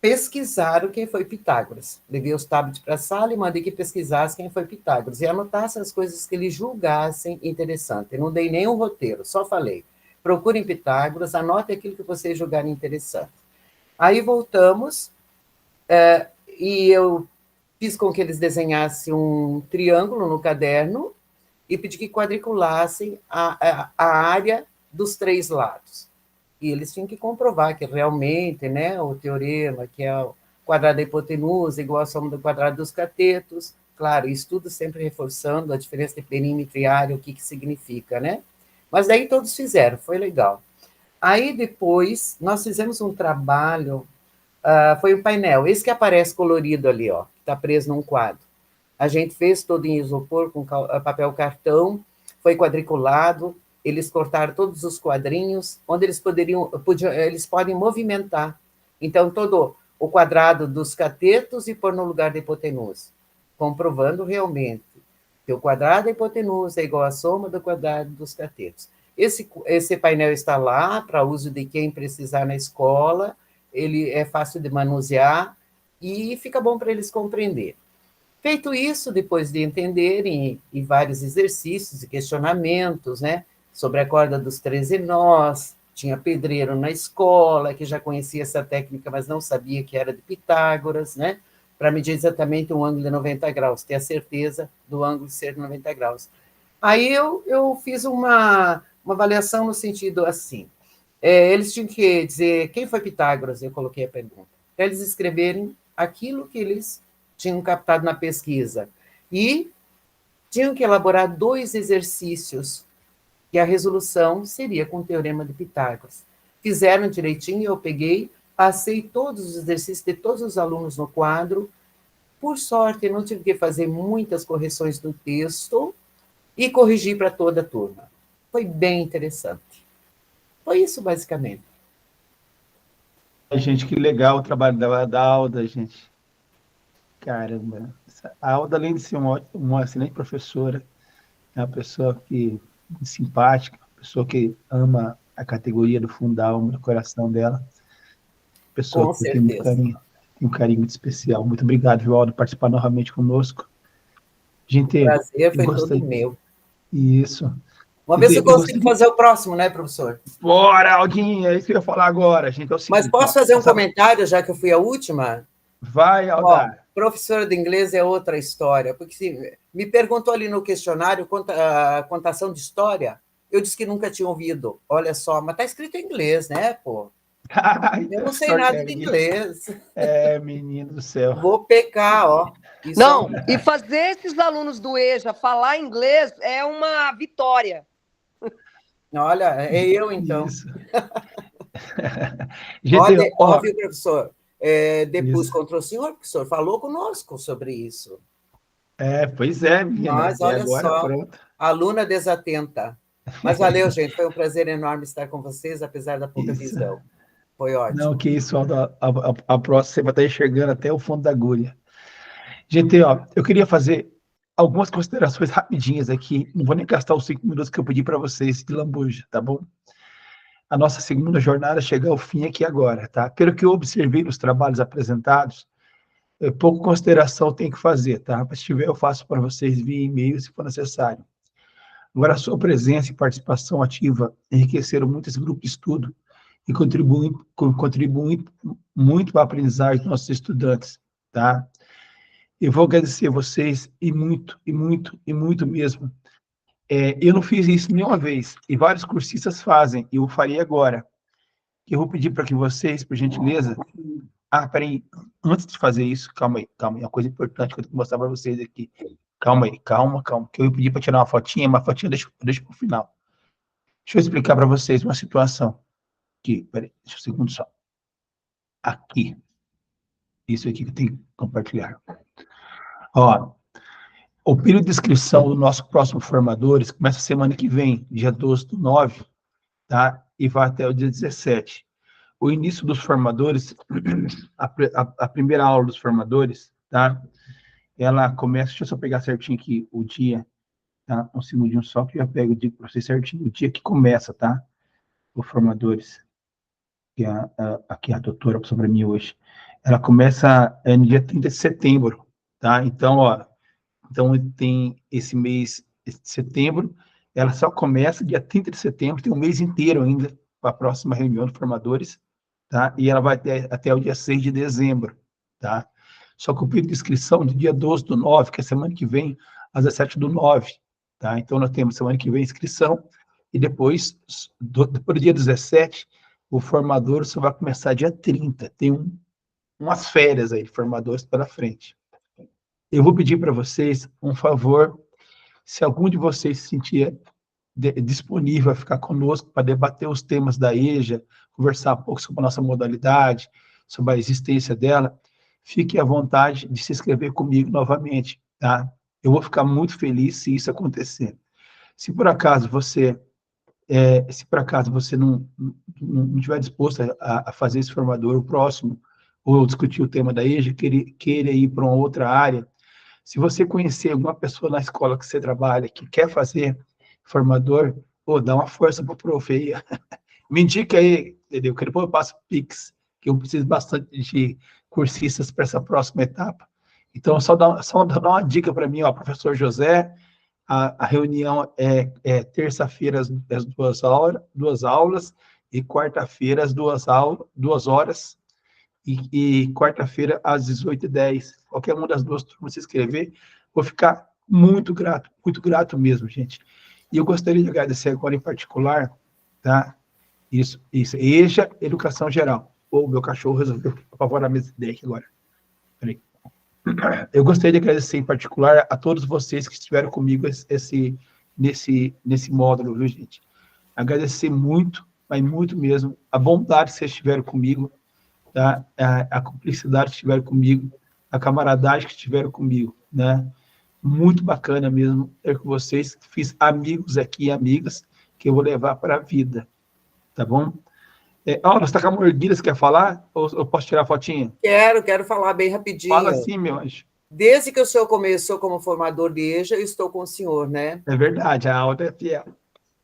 pesquisaram quem foi Pitágoras. Levei os tablets para a sala e mandei que pesquisasse quem foi Pitágoras e anotasse as coisas que eles julgassem interessante. Eu não dei nenhum roteiro, só falei. Procurem Pitágoras, anotem aquilo que vocês julgarem interessante. Aí voltamos, e eu fiz com que eles desenhassem um triângulo no caderno e pedi que quadriculassem a área dos 3 lados. E eles tinham que comprovar que realmente, né, o teorema, que é o quadrado da hipotenusa igual à soma do quadrado dos catetos, claro, isso tudo sempre reforçando a diferença de perímetro e área, o que significa, né? Mas daí todos fizeram, foi legal. Aí depois, nós fizemos um trabalho, foi um painel, esse que aparece colorido ali, ó, que está preso num quadro. A gente fez todo em isopor, com papel cartão, foi quadriculado, eles cortaram todos os quadrinhos, onde eles eles podem movimentar. Então, todo o quadrado dos catetos e pôr no lugar da hipotenusa, comprovando realmente que o quadrado da hipotenusa é igual à soma do quadrado dos catetos. Esse painel está lá para uso de quem precisar na escola, ele é fácil de manusear e fica bom para eles compreenderem. Feito isso, depois de entenderem, e vários exercícios e questionamentos, né, sobre a corda dos 13 nós, tinha pedreiro na escola, que já conhecia essa técnica, mas não sabia que era de Pitágoras, né, para medir exatamente um ângulo de 90 graus, ter a certeza do ângulo ser de 90 graus. Aí eu fiz uma avaliação no sentido assim, eles tinham que dizer quem foi Pitágoras, eu coloquei a pergunta, para eles escreverem aquilo que eles tinham captado na pesquisa, e tinham que elaborar 2 exercícios, que a resolução seria com o teorema de Pitágoras. Fizeram direitinho, eu peguei, passei todos os exercícios de todos os alunos no quadro, por sorte, eu não tive que fazer muitas correções no texto, e corrigi para toda a turma. Foi bem interessante. Foi isso, basicamente. Gente, que legal o trabalho da Alda, gente. Caramba. A Alda, além de ser uma excelente professora, é uma pessoa simpática, uma pessoa que ama a categoria do fundo da alma, do coração dela. Pessoa Com que tem um carinho muito especial. Muito obrigado, viu, Alda, por participar novamente conosco. Gente, o prazer foi todo meu. Isso. Vamos ver se eu consigo fazer o próximo, né, professor? Bora, Aldinha, é isso que eu ia falar agora, gente. É o seguinte, mas posso fazer um comentário, já que eu fui a última? Vai, Alda. Professora de inglês é outra história, porque se me perguntou ali no questionário a contação de história, eu disse que nunca tinha ouvido. Olha só, mas está escrito em inglês, né, pô? Eu não sei nada de inglês. Menino do céu. Vou pecar, ó. Isso não, e fazer esses alunos do EJA falar inglês é uma vitória. Olha, é eu, então. Gente, óbvio, professor. Depois contra o senhor, porque o senhor falou conosco sobre isso. Pois é, menina. Mas olha agora, só, pronto. Aluna desatenta. Mas valeu, gente. Foi um prazer enorme estar com vocês, apesar da pouca visão. Foi ótimo. Não, que isso, a próxima você vai estar enxergando até o fundo da agulha. Gente, eu queria fazer algumas considerações rapidinhas aqui. Não vou nem gastar os 5 minutos que eu pedi para vocês de lambuja, tá bom? A nossa segunda jornada chega ao fim aqui agora, tá? Pelo que eu observei nos trabalhos apresentados, pouca consideração tem que fazer, tá? Mas se tiver, eu faço para vocês via e-mail, se for necessário. Agora, a sua presença e participação ativa enriqueceram muito esse grupo de estudo e contribuem muito para a aprendizagem dos nossos estudantes, tá? Eu vou agradecer a vocês, e muito mesmo. Eu não fiz isso nenhuma vez, e vários cursistas fazem, e eu farei agora. Eu vou pedir para que vocês, por gentileza... peraí, antes de fazer isso, calma aí, uma coisa importante que eu tenho que mostrar para vocês aqui. Calma aí, calma, que eu pedi para tirar uma fotinha, mas a fotinha deixa para o final. Deixa eu explicar para vocês uma situação. Aqui, peraí, deixa um segundo só. Aqui. Isso aqui que eu tenho que compartilhar. O período de inscrição do nosso próximo formadores começa semana que vem, dia 12/9, tá? E vai até o dia 17. O início dos formadores, a primeira aula dos formadores, tá? Ela começa, deixa eu só pegar certinho aqui o dia, tá? Um segundinho só que eu já pego o dia para vocês certinho, o dia que começa, tá? Os formadores, que aqui a doutora passou para mim hoje. ela começa no dia 30 de setembro, tá? Então, ó, então tem esse mês de setembro, ela só começa dia 30 de setembro, tem um mês inteiro ainda para a próxima reunião de formadores, tá? E ela vai até o dia 6 de dezembro, tá? Só que o período de inscrição do dia 12/9, que é semana que vem, às 17/9, tá? Então, nós temos semana que vem inscrição, e depois do dia 17, o formador só vai começar dia 30, tem umas férias aí, formadores pela frente. Eu vou pedir para vocês um favor, se algum de vocês se sentir disponível a ficar conosco para debater os temas da EJA, conversar um pouco sobre a nossa modalidade, sobre a existência dela, fique à vontade de se inscrever comigo novamente, tá? Eu vou ficar muito feliz se isso acontecer. Se por acaso você não estiver disposto a fazer esse formador, o próximo, ou discutir o tema da EJA, queira ir para uma outra área, se você conhecer alguma pessoa na escola que você trabalha, que quer fazer formador, dá uma força para o prof aí. Me indica aí, entendeu? Que depois eu passo Pix, que eu preciso bastante de cursistas para essa próxima etapa. Então, só dá uma dica para mim, ó, professor José, a reunião é terça-feira às 2 aulas, e quarta-feira às 2 horas, e quarta-feira às 18h10. Qualquer uma das duas turmas se inscrever, vou ficar muito grato mesmo, gente. E eu gostaria de agradecer agora em particular, tá? Isso, EJA, Educação Geral. O meu cachorro resolveu apavorar a minha ideia aqui agora. Peraí. Eu gostaria de agradecer em particular a todos vocês que estiveram comigo nesse módulo, viu, gente? Agradecer muito, mas muito mesmo, a bondade que vocês tiveram comigo, tá? A cumplicidade que tiveram comigo, a camaradagem que tiveram comigo, né? Muito bacana mesmo ter com vocês. Fiz amigos aqui e amigas que eu vou levar para a vida, tá bom? Aula, você está com a mordida, você quer falar? Ou eu posso tirar a fotinha? Quero falar bem rapidinho. Fala assim, meu anjo. Desde que o senhor começou como formador de EJA, eu estou com o senhor, né? É verdade, a aula é fiel.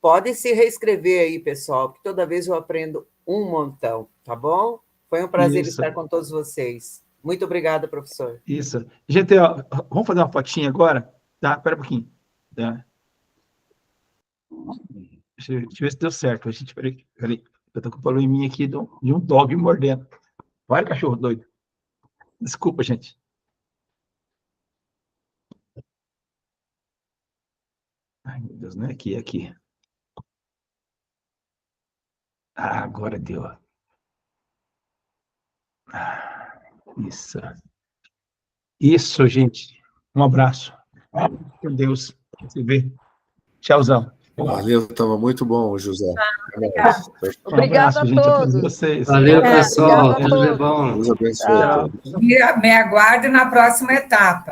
Podem se reescrever aí, pessoal, porque toda vez eu aprendo um montão, tá bom? Foi um prazer estar com todos vocês. Muito obrigada, professor. Isso. Gente, ó, vamos fazer uma fotinha agora? Tá? Espera um pouquinho. Tá? Deixa eu ver se deu certo. Gente, peraí. Eu tô com o probleminha aqui de um dog mordendo. Vai, cachorro doido. Desculpa, gente. Ai, meu Deus, não é aqui, é aqui. Ah, agora deu. Isso, gente. Um abraço. Por Deus. Se vê. Tchauzão. Valeu, estava muito bom, José. Obrigada a todos. Vocês. Valeu, pessoal. Obrigada a Tudo de todos. bom. Deus abençoe a todos. Me aguarde na próxima etapa.